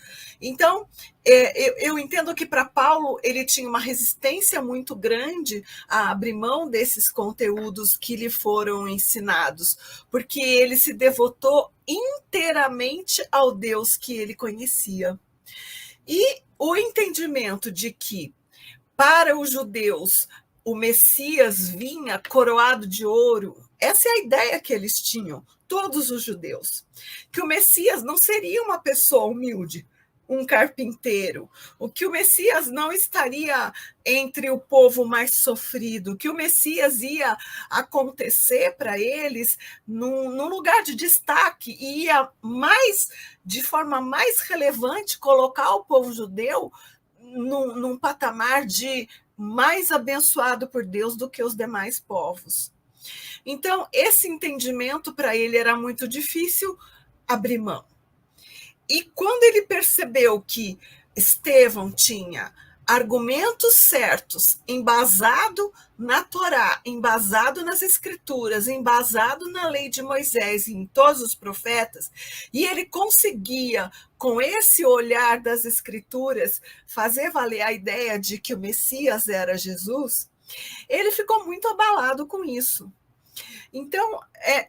Então, eu entendo que para Paulo ele tinha uma resistência muito grande a abrir mão desses conteúdos que lhe foram ensinados, porque ele se devotou inteiramente ao Deus que ele conhecia. E o entendimento de que, para os judeus, o Messias vinha coroado de ouro, essa é a ideia que eles tinham, todos os judeus, que o Messias não seria uma pessoa humilde, um carpinteiro, o que o Messias não estaria entre o povo mais sofrido, que o Messias ia acontecer para eles num lugar de destaque e ia de forma mais relevante, colocar o povo judeu num patamar de mais abençoado por Deus do que os demais povos. Então, esse entendimento para ele era muito difícil abrir mão. E quando ele percebeu que Estevão tinha argumentos certos, embasado na Torá, embasado nas Escrituras, embasado na lei de Moisés e em todos os profetas, e ele conseguia, com esse olhar das Escrituras, fazer valer a ideia de que o Messias era Jesus, ele ficou muito abalado com isso. Então,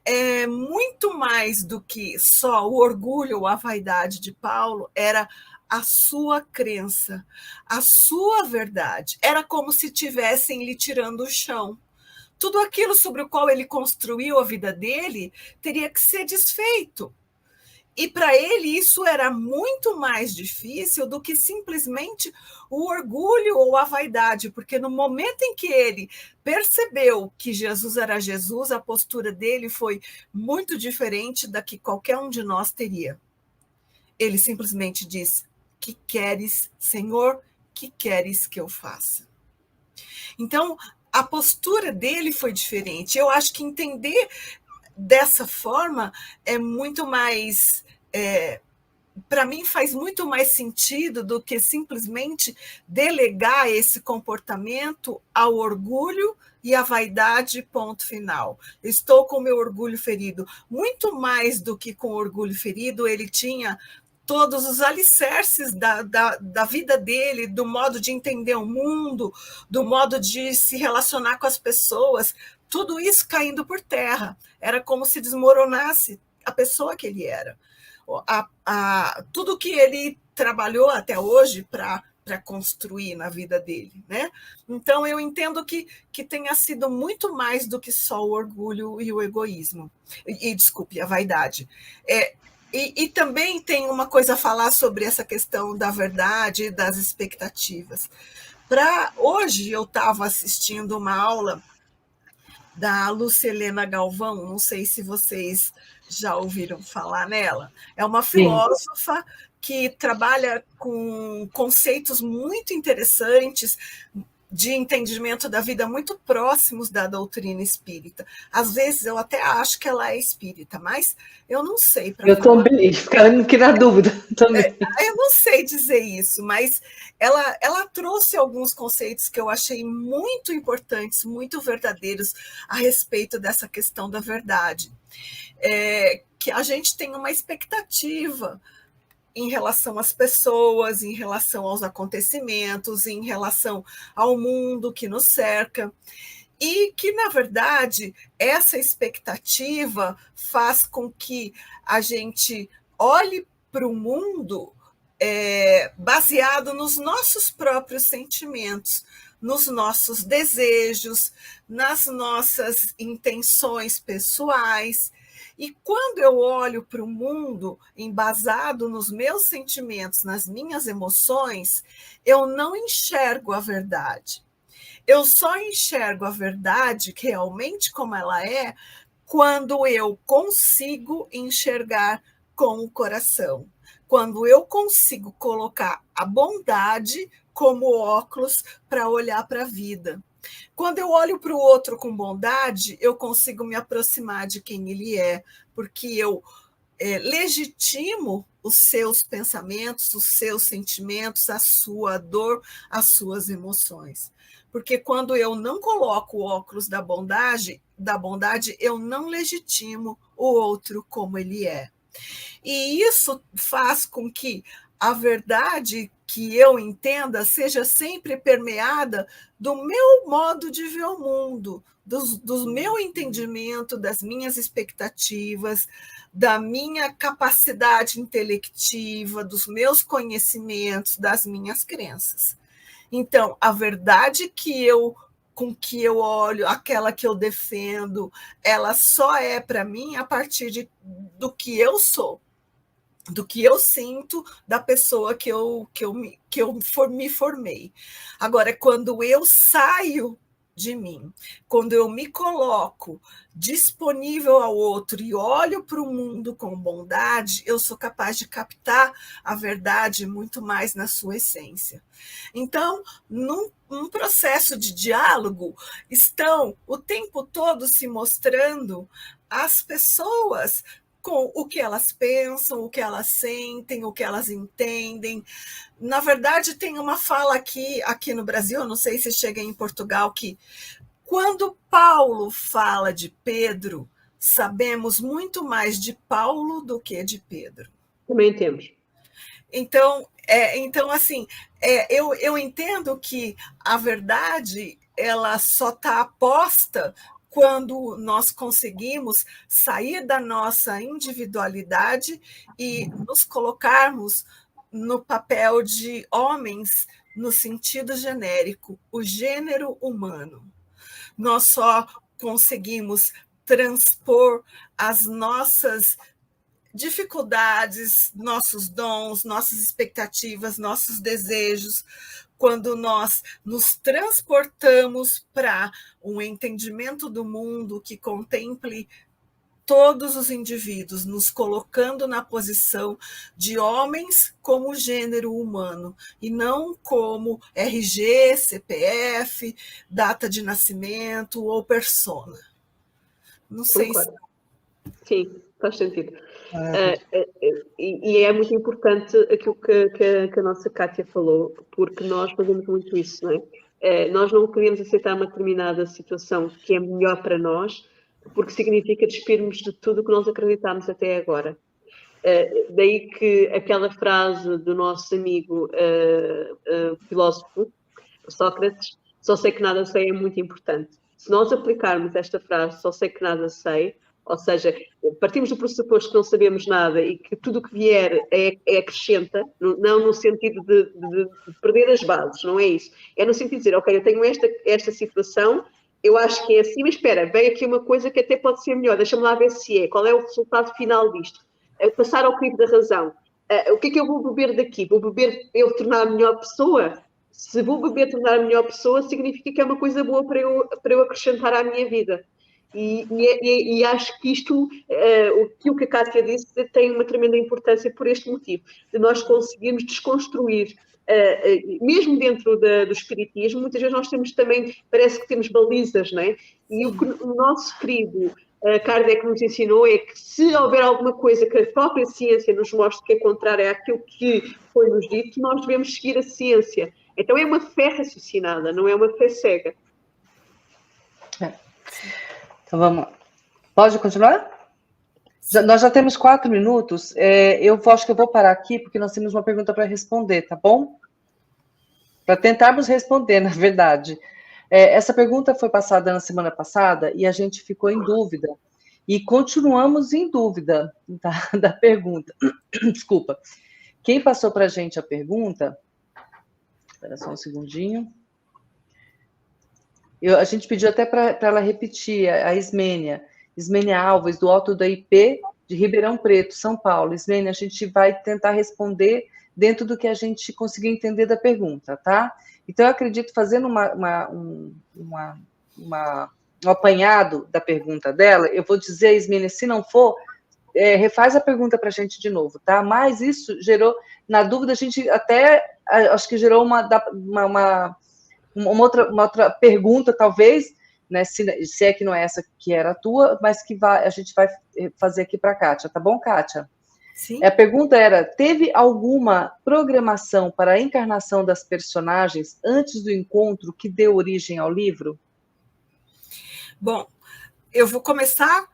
é muito mais do que só o orgulho ou a vaidade de Paulo, era a sua crença, a sua verdade. Era como se tivessem lhe tirando o chão. Tudo aquilo sobre o qual ele construiu a vida dele teria que ser desfeito. E para ele isso era muito mais difícil do que simplesmente o orgulho ou a vaidade, porque no momento em que ele percebeu que Jesus era Jesus, a postura dele foi muito diferente da que qualquer um de nós teria. Ele simplesmente disse: "Que queres, Senhor? Que queres que eu faça?" Então, a postura dele foi diferente. Eu acho que entender dessa forma é muito mais... para mim faz muito mais sentido do que simplesmente delegar esse comportamento ao orgulho e à vaidade, ponto final. Estou com o meu orgulho ferido. Muito mais do que com o orgulho ferido, ele tinha todos os alicerces da vida dele, do modo de entender o mundo, do modo de se relacionar com as pessoas, tudo isso caindo por terra. Era como se desmoronasse a pessoa que ele era. Tudo que ele trabalhou até hoje para construir na vida dele, né? Então, eu entendo que tenha sido muito mais do que só o orgulho e o egoísmo. Desculpe, a vaidade. E também tem uma coisa a falar sobre essa questão da verdade e das expectativas. Hoje, eu estava assistindo uma aula da Lucilena Galvão, não sei se vocês já ouviram falar nela. É uma filósofa que trabalha com conceitos muito interessantes de entendimento da vida muito próximos da doutrina espírita. Às vezes eu até acho que ela é espírita, mas eu não sei. Eu também, ficando aqui na dúvida também. Eu não sei dizer isso, mas ela trouxe alguns conceitos que eu achei muito importantes, muito verdadeiros a respeito dessa questão da verdade. Que a gente tem uma expectativa em relação às pessoas, em relação aos acontecimentos, em relação ao mundo que nos cerca, e que, na verdade, essa expectativa faz com que a gente olhe para o mundo baseado nos nossos próprios sentimentos, nos nossos desejos, nas nossas intenções pessoais. E quando eu olho para o mundo embasado nos meus sentimentos, nas minhas emoções, eu não enxergo a verdade. Eu só enxergo a verdade realmente como ela é quando eu consigo enxergar com o coração. Quando eu consigo colocar a bondade como óculos para olhar para a vida. Quando eu olho para o outro com bondade, eu consigo me aproximar de quem ele é, porque eu legitimo os seus pensamentos, os seus sentimentos, a sua dor, as suas emoções. Porque quando eu não coloco o óculos da bondade, eu não legitimo o outro como ele é. E isso faz com que a verdade que eu entenda seja sempre permeada do meu modo de ver o mundo, do meu entendimento, das minhas expectativas, da minha capacidade intelectiva, dos meus conhecimentos, das minhas crenças. Então, a verdade que eu com que eu olho, aquela que eu defendo, ela só é para mim a partir do que eu sou, do que eu sinto, da pessoa que eu me formei. Agora, quando eu saio de mim, quando eu me coloco disponível ao outro e olho para o mundo com bondade, eu sou capaz de captar a verdade muito mais na sua essência. Então, num processo de diálogo, estão o tempo todo se mostrando as pessoas com o que elas pensam, o que elas sentem, o que elas entendem. Na verdade, tem uma fala aqui no Brasil, não sei se chega em Portugal, que quando Paulo fala de Pedro, sabemos muito mais de Paulo do que de Pedro. Também temos. Então assim, eu entendo que a verdade ela só está posta quando nós conseguimos sair da nossa individualidade e nos colocarmos no papel de homens no sentido genérico, o gênero humano. Nós só conseguimos transpor as nossas dificuldades, nossos dons, nossas expectativas, nossos desejos, quando nós nos transportamos para um entendimento do mundo que contemple todos os indivíduos, nos colocando na posição de homens como gênero humano, e não como RG, CPF, data de nascimento ou persona. Não sei se... Sim, faz sentido. E é muito importante aquilo que a nossa Kátia falou, porque nós fazemos muito isso, não é? Nós não queremos aceitar uma determinada situação que é melhor para nós, porque significa despirmos de tudo o que nós acreditámos até agora. Daí que aquela frase do nosso amigo filósofo, Sócrates, só sei que nada sei, é muito importante. Se nós aplicarmos esta frase, só sei que nada sei, ou seja, partimos do pressuposto que não sabemos nada e que tudo o que vier acrescenta, não no sentido de perder as bases, não é isso. É no sentido de dizer, ok, eu tenho esta situação, eu acho que é assim, mas espera, vem aqui uma coisa que até pode ser melhor, deixa-me lá ver se é, qual é o resultado final disto. Passar ao crivo da razão. O que é que eu vou beber daqui? Vou beber eu tornar a melhor pessoa? Se vou beber tornar a melhor pessoa, significa que é uma coisa boa para eu acrescentar à minha vida. E acho que isto, o que a Kátia disse, tem uma tremenda importância por este motivo, de nós conseguirmos desconstruir, mesmo dentro do espiritismo, muitas vezes nós temos também, parece que temos balizas, não é? E o que o nosso querido Kardec nos ensinou é que se houver alguma coisa que a própria ciência nos mostre que é contrária àquilo que foi-nos dito, nós devemos seguir a ciência. Então é uma fé raciocinada, não é uma fé cega. Então vamos lá. Pode continuar? Nós já temos 4 minutos. Eu acho que eu vou parar aqui, porque nós temos uma pergunta para responder, tá bom? Para tentarmos responder, na verdade. Essa pergunta foi passada na semana passada e a gente ficou em dúvida. E continuamos em dúvida da pergunta. Desculpa. Quem passou para a gente a pergunta... Espera só um segundinho. A gente pediu até para ela repetir, a Ismênia Alves, do alto da IP de Ribeirão Preto, São Paulo. Ismênia, a gente vai tentar responder dentro do que a gente conseguir entender da pergunta, tá? Então, eu acredito, fazendo um apanhado da pergunta dela, eu vou dizer, Ismênia, se não for, refaz a pergunta para a gente de novo, tá? Mas isso gerou, na dúvida, a gente até, acho que gerou uma outra pergunta, talvez, né, se é que não é essa que era a tua, mas que a gente vai fazer aqui para a Kátia, tá bom, Kátia? Sim. A pergunta era, teve alguma programação para a encarnação das personagens antes do encontro que deu origem ao livro? Bom, eu vou começar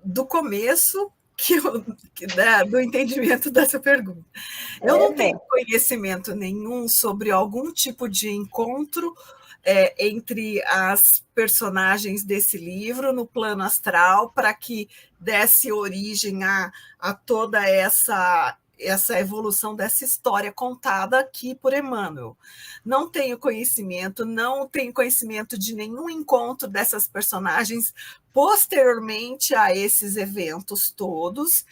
do começo do entendimento dessa pergunta. Eu não tenho conhecimento nenhum sobre algum tipo de encontro entre as personagens desse livro no plano astral para que desse origem a toda essa essa evolução dessa história contada aqui por Emmanuel. Não tenho conhecimento de nenhum encontro dessas personagens posteriormente a esses eventos todos,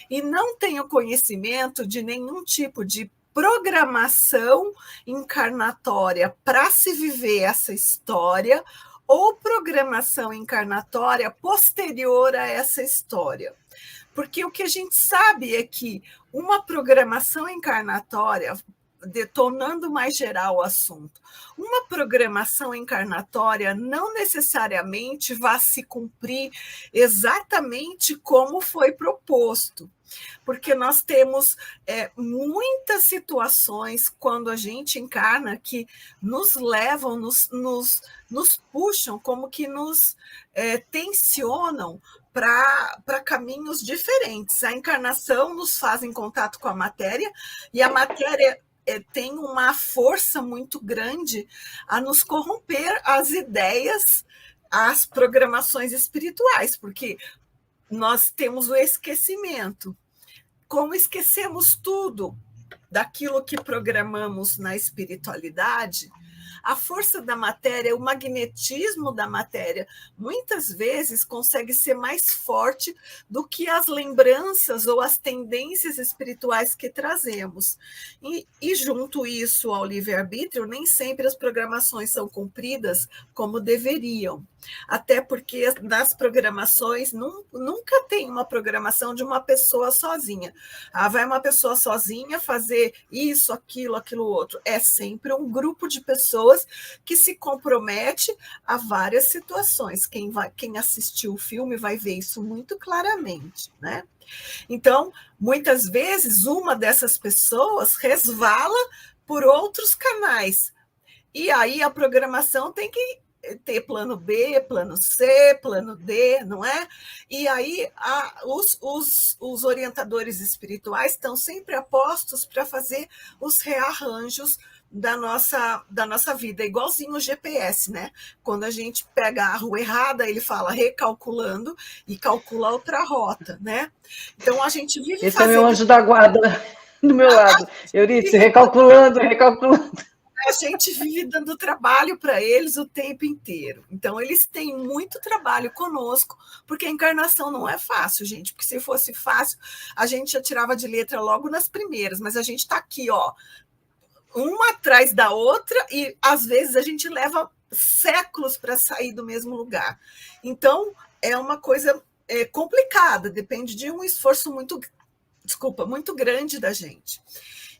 e não tenho conhecimento de nenhum tipo de programação encarnatória para se viver essa história, ou programação encarnatória posterior a essa história. Porque o que a gente sabe é que uma programação encarnatória, tornando mais geral o assunto, uma programação encarnatória não necessariamente vai se cumprir exatamente como foi proposto. Porque nós temos muitas situações quando a gente encarna que nos levam, nos puxam, como que nos tensionam para caminhos diferentes. A encarnação nos faz em contato com a matéria, e a matéria tem uma força muito grande a nos corromper as ideias, as programações espirituais, porque nós temos o esquecimento. Como esquecemos tudo daquilo que programamos na espiritualidade, a força da matéria, o magnetismo da matéria, muitas vezes consegue ser mais forte do que as lembranças ou as tendências espirituais que trazemos. E junto isso ao livre-arbítrio, nem sempre as programações são cumpridas como deveriam. Até porque nas programações nunca tem uma programação de uma pessoa sozinha. Vai uma pessoa sozinha fazer isso, aquilo outro. É sempre um grupo de pessoas que se compromete a várias situações. Quem assistiu o filme vai ver isso muito claramente, né? Então, muitas vezes, uma dessas pessoas resvala por outros canais. E aí a programação tem que ter plano B, plano C, plano D, não é? E aí os orientadores espirituais estão sempre apostos para fazer os rearranjos da nossa vida, igualzinho o GPS, né? Quando a gente pega a rua errada, ele fala recalculando e calcula outra rota, né? Então a gente vive Esse é meu anjo da guarda do meu lado. Euridice, recalculando. A gente vive dando trabalho para eles o tempo inteiro. Então, eles têm muito trabalho conosco, porque a encarnação não é fácil, gente. Porque se fosse fácil, a gente já tirava de letra logo nas primeiras. Mas a gente está aqui, ó, uma atrás da outra, e às vezes a gente leva séculos para sair do mesmo lugar. Então, é uma coisa complicada, depende de um esforço muito grande da gente.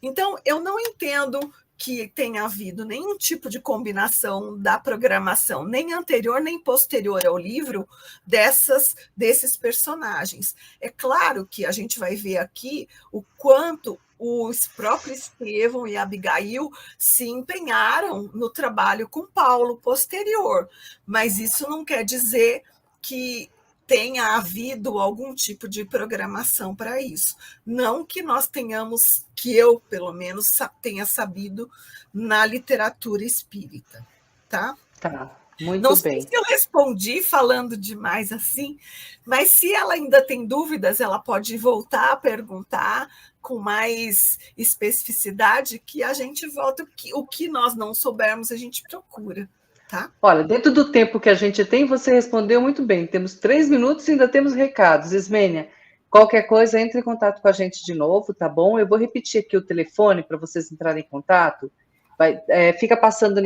Então, eu não entendo que tenha havido nenhum tipo de combinação da programação, nem anterior nem posterior ao livro, desses personagens. É claro que a gente vai ver aqui o quanto os próprios Estevão e Abigail se empenharam no trabalho com Paulo posterior, mas isso não quer dizer que tenha havido algum tipo de programação para isso. Não que nós tenhamos, que eu, pelo menos, tenha sabido na literatura espírita, tá? Tá, muito Não bem. sei se eu respondi falando demais assim, mas se ela ainda tem dúvidas, ela pode voltar a perguntar com mais especificidade, que a gente volta, o que nós não soubermos, a gente procura. Tá? Olha, dentro do tempo que a gente tem, você respondeu muito bem. Temos 3 minutos e ainda temos recados. Ismênia, qualquer coisa, entre em contato com a gente de novo, tá bom? Eu vou repetir aqui o telefone para vocês entrarem em contato. Fica passando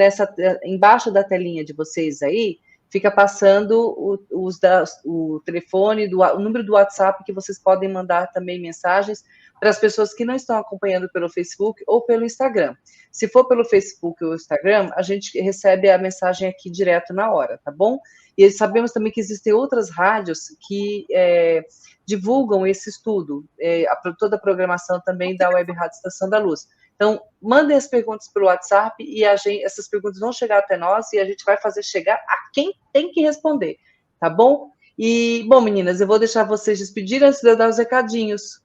embaixo da telinha de vocês aí, fica passando o telefone, o número do WhatsApp, que vocês podem mandar também mensagens para as pessoas que não estão acompanhando pelo Facebook ou pelo Instagram. Se for pelo Facebook ou Instagram, a gente recebe a mensagem aqui direto na hora, tá bom? E sabemos também que existem outras rádios que divulgam esse estudo, toda a programação também da Web Rádio Estação da Luz. Então, mandem as perguntas pelo WhatsApp e essas perguntas vão chegar até nós e a gente vai fazer chegar a quem tem que responder, tá bom? E, bom, meninas, eu vou deixar vocês despedirem antes de eu dar os recadinhos.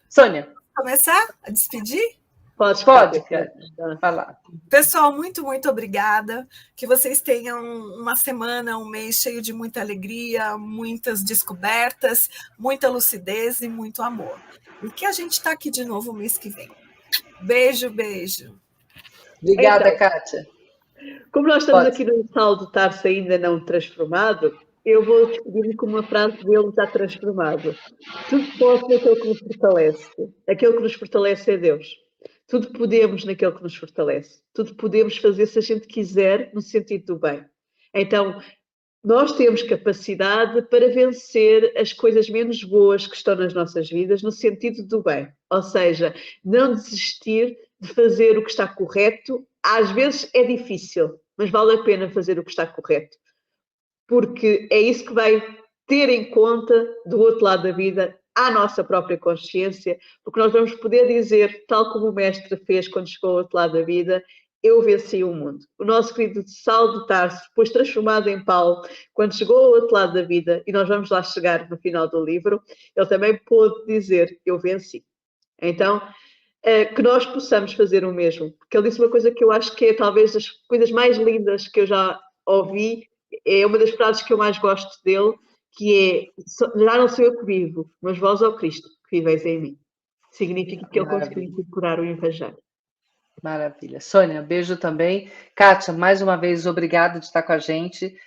Sônia. Começar a despedir? Pode, Kátia, falar. Pessoal, muito, muito obrigada. Que vocês tenham uma semana, um mês cheio de muita alegria, muitas descobertas, muita lucidez e muito amor. E que a gente está aqui de novo o mês que vem. Beijo, beijo. Obrigada, Então, Kátia. Como nós estamos aqui no Sal do Tarso ainda não transformado, eu vou despedir-me com uma frase dele já transformado. Tudo posso naquele que nos fortalece. Aquele que nos fortalece é Deus. Tudo podemos naquele que nos fortalece. Tudo podemos fazer se a gente quiser, no sentido do bem. Então, nós temos capacidade para vencer as coisas menos boas que estão nas nossas vidas, no sentido do bem. Ou seja, não desistir de fazer o que está correto. Às vezes é difícil, mas vale a pena fazer o que está correto. Porque é isso que vai ter em conta, do outro lado da vida, à nossa própria consciência, porque nós vamos poder dizer, tal como o mestre fez quando chegou ao outro lado da vida, eu venci o mundo. O nosso querido Saulo de Tarso, depois transformado em Paulo, quando chegou ao outro lado da vida, e nós vamos lá chegar no final do livro, ele também pôde dizer, eu venci. Então, que nós possamos fazer o mesmo. Porque ele disse uma coisa que eu acho que é talvez das coisas mais lindas que eu já ouvi, é uma das frases que eu mais gosto dele, que é, já não sou eu que vivo, mas vós, ó Cristo, que viveis em mim. Significa que ele conseguiu incorporar o Evangelho. Maravilha. Sônia, beijo também. Kátia, mais uma vez, obrigada de estar com a gente.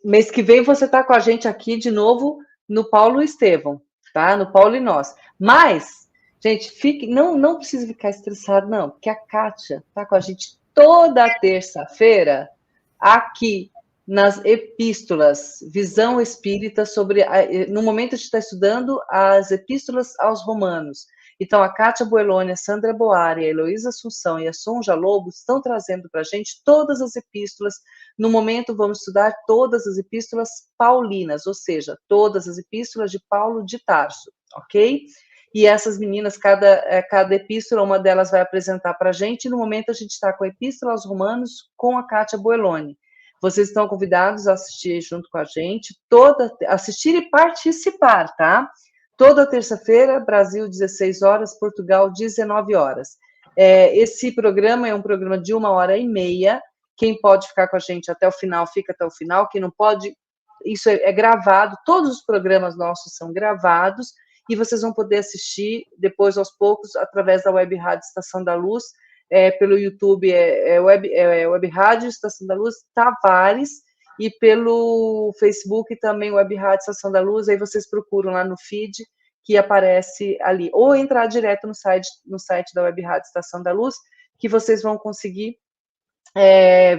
Mês que vem você está com a gente aqui de novo no Paulo e Estevão, tá? No Paulo e Nós. Mas, gente, não precisa ficar estressado, não, porque a Kátia está com a gente toda terça-feira aqui nas epístolas, visão espírita sobre... No momento a gente está estudando as epístolas aos romanos. Então, a Kátia Boeloni, a Sandra Boari, a Heloísa Assunção e a Sonja Lobo estão trazendo para a gente todas as epístolas. No momento, vamos estudar todas as epístolas paulinas, ou seja, todas as epístolas de Paulo de Tarso, ok? E essas meninas, cada epístola, uma delas vai apresentar para a gente. No momento, a gente está com a Epístola aos Romanos com a Kátia Boeloni. Vocês estão convidados a assistir junto com a gente, assistir e participar, tá? Toda terça-feira, Brasil, 16 horas, Portugal, 19 horas. Esse programa é um programa de 1h30. Quem pode ficar com a gente até o final, fica até o final. Quem não pode, isso é gravado. Todos os programas nossos são gravados e vocês vão poder assistir depois, aos poucos, através da Web Rádio Estação da Luz. Pelo YouTube Web Rádio Estação da Luz Tavares, e pelo Facebook também Web Rádio Estação da Luz. Aí vocês procuram lá no feed que aparece ali, ou entrar direto no site da Web Rádio Estação da Luz, que vocês vão conseguir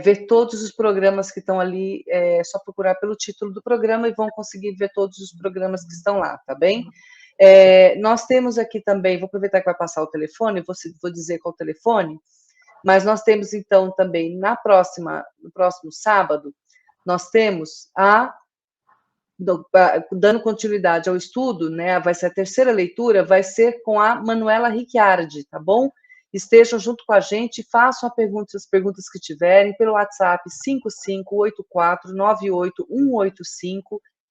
ver todos os programas que estão ali. É só procurar pelo título do programa e vão conseguir ver todos os programas que estão lá, tá bem? Nós temos aqui também, vou aproveitar que vai passar o telefone, vou dizer qual o telefone, mas nós temos então também no próximo sábado, nós temos dando continuidade ao estudo, né? Vai ser a terceira leitura, vai ser com a Manuela Ricciardi, tá bom? Estejam junto com a gente, façam as perguntas que tiverem pelo WhatsApp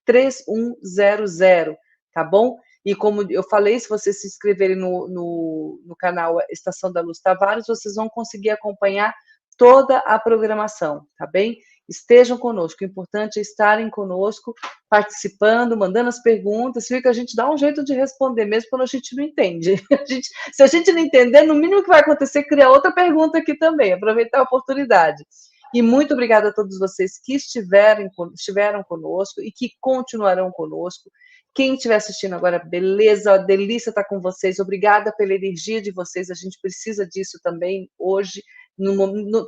5584185-3100, tá bom? E como eu falei, se vocês se inscreverem no canal Estação da Luz Tavares, vocês vão conseguir acompanhar toda a programação, tá bem? Estejam conosco, o importante é estarem conosco, participando, mandando as perguntas, viu, que a gente dá um jeito de responder, mesmo quando a gente não entende. Se a gente não entender, no mínimo que vai acontecer é criar outra pergunta aqui também, aproveitar a oportunidade. E muito obrigada a todos vocês que estiveram conosco e que continuarão conosco. Quem estiver assistindo agora, beleza, delícia estar com vocês, obrigada pela energia de vocês, a gente precisa disso também hoje,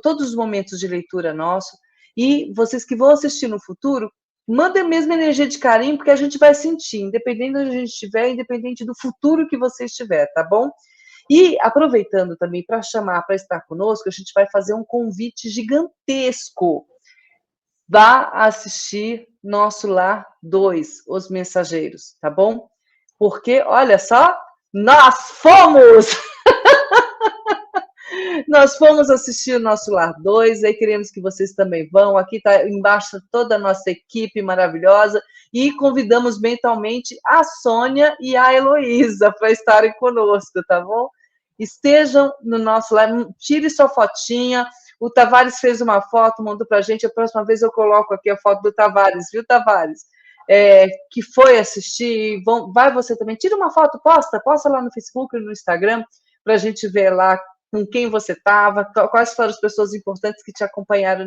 todos os momentos de leitura nosso. E vocês que vão assistir no futuro, mandem a mesma energia de carinho, porque a gente vai sentir, independente de onde a gente estiver, independente do futuro que você estiver, tá bom? E aproveitando também para chamar para estar conosco, a gente vai fazer um convite gigantesco. Vá assistir Nosso Lar 2, Os Mensageiros, tá bom? Porque, olha só, nós fomos! Nós fomos assistir o Nosso Lar 2, aí queremos que vocês também vão. Aqui está embaixo toda a nossa equipe maravilhosa e convidamos mentalmente a Sônia e a Heloísa para estarem conosco, tá bom? estejam no nosso live, tire sua fotinha. O Tavares fez uma foto, mandou para a gente. A próxima vez eu coloco aqui a foto do Tavares, viu, Tavares? Que foi assistir. Vai você também, tira uma foto, posta lá no Facebook e no Instagram, para a gente ver lá com quem você estava, quais foram as pessoas importantes que te acompanharam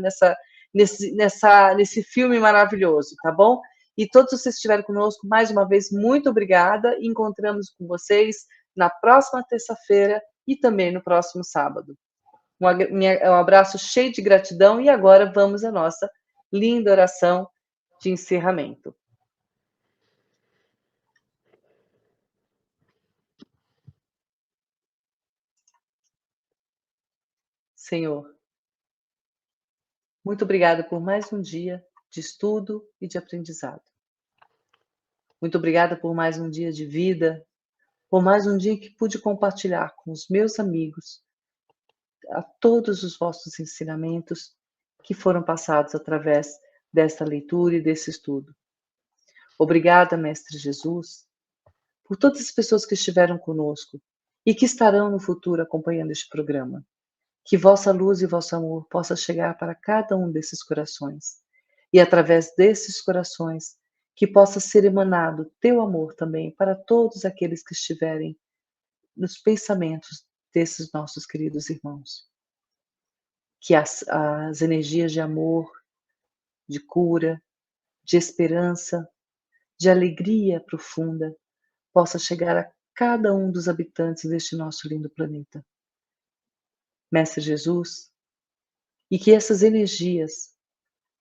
nesse filme maravilhoso, tá bom? E todos vocês que estiveram conosco, mais uma vez, muito obrigada. Encontramos com vocês na próxima terça-feira e também no próximo sábado. Um abraço cheio de gratidão e agora vamos à nossa linda oração de encerramento. Senhor, muito obrigada por mais um dia de estudo e de aprendizado. Muito obrigada por mais um dia de vida, por mais um dia que pude compartilhar com os meus amigos a todos os vossos ensinamentos que foram passados através desta leitura e desse estudo. Obrigada, Mestre Jesus, por todas as pessoas que estiveram conosco e que estarão no futuro acompanhando este programa. Que vossa luz e vosso amor possa chegar para cada um desses corações. E através desses corações, que possa ser emanado teu amor também para todos aqueles que estiverem nos pensamentos desses nossos queridos irmãos. Que as energias de amor, de cura, de esperança, de alegria profunda possa chegar a cada um dos habitantes deste nosso lindo planeta. Mestre Jesus, e que essas energias,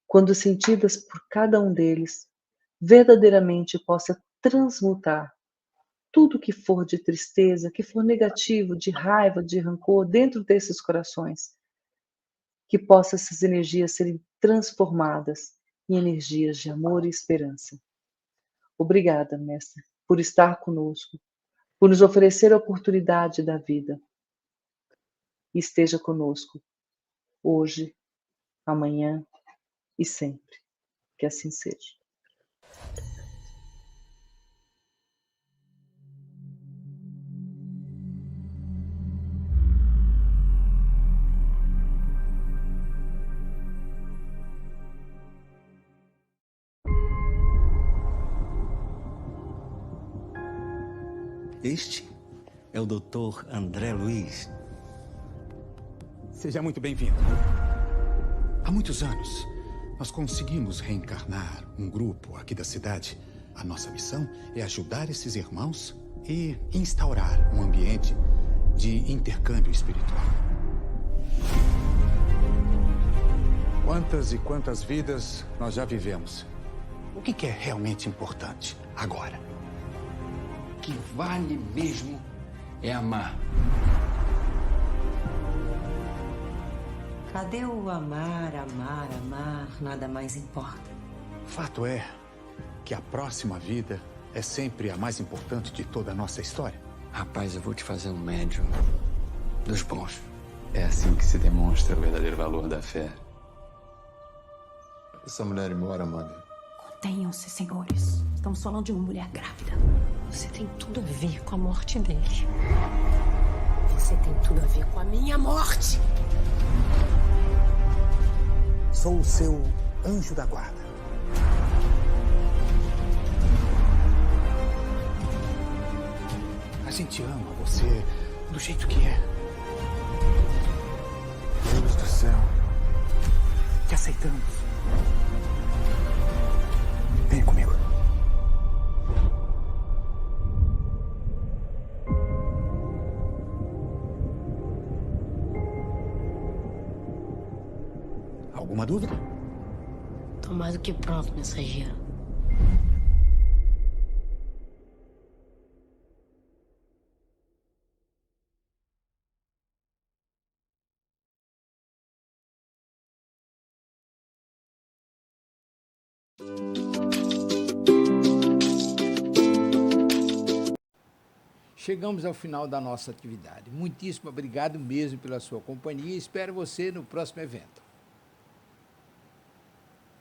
quando sentidas por cada um deles, verdadeiramente possa transmutar tudo que for de tristeza, que for negativo, de raiva, de rancor, dentro desses corações, que possa essas energias serem transformadas em energias de amor e esperança. Obrigada, Mestre, por estar conosco, por nos oferecer a oportunidade da vida. Esteja conosco, hoje, amanhã e sempre. Que assim seja. Este é o Dr. André Luiz. Seja muito bem-vindo. Há muitos anos, nós conseguimos reencarnar um grupo aqui da cidade. A nossa missão é ajudar esses irmãos e instaurar um ambiente de intercâmbio espiritual. Quantas e quantas vidas nós já vivemos? O que é realmente importante agora? O que vale mesmo é amar. Cadê o amar, amar, amar? Nada mais importa. Fato é que a próxima vida é sempre a mais importante de toda a nossa história. Rapaz, eu vou te fazer um médium dos bons. É assim que se demonstra o verdadeiro valor da fé. Essa mulher ir embora, Amanda. Contenham-se, senhores. Estamos falando de uma mulher grávida. Você tem tudo a ver com a morte dele. Você tem tudo a ver com a minha morte. Sou o seu anjo da guarda. A gente ama você do jeito que é. Deus do céu. Te aceitamos. Vem comigo. Alguma dúvida? Tô mais do que pronto, mensageiro. Chegamos ao final da nossa atividade. Muitíssimo obrigado mesmo pela sua companhia e espero você no próximo evento.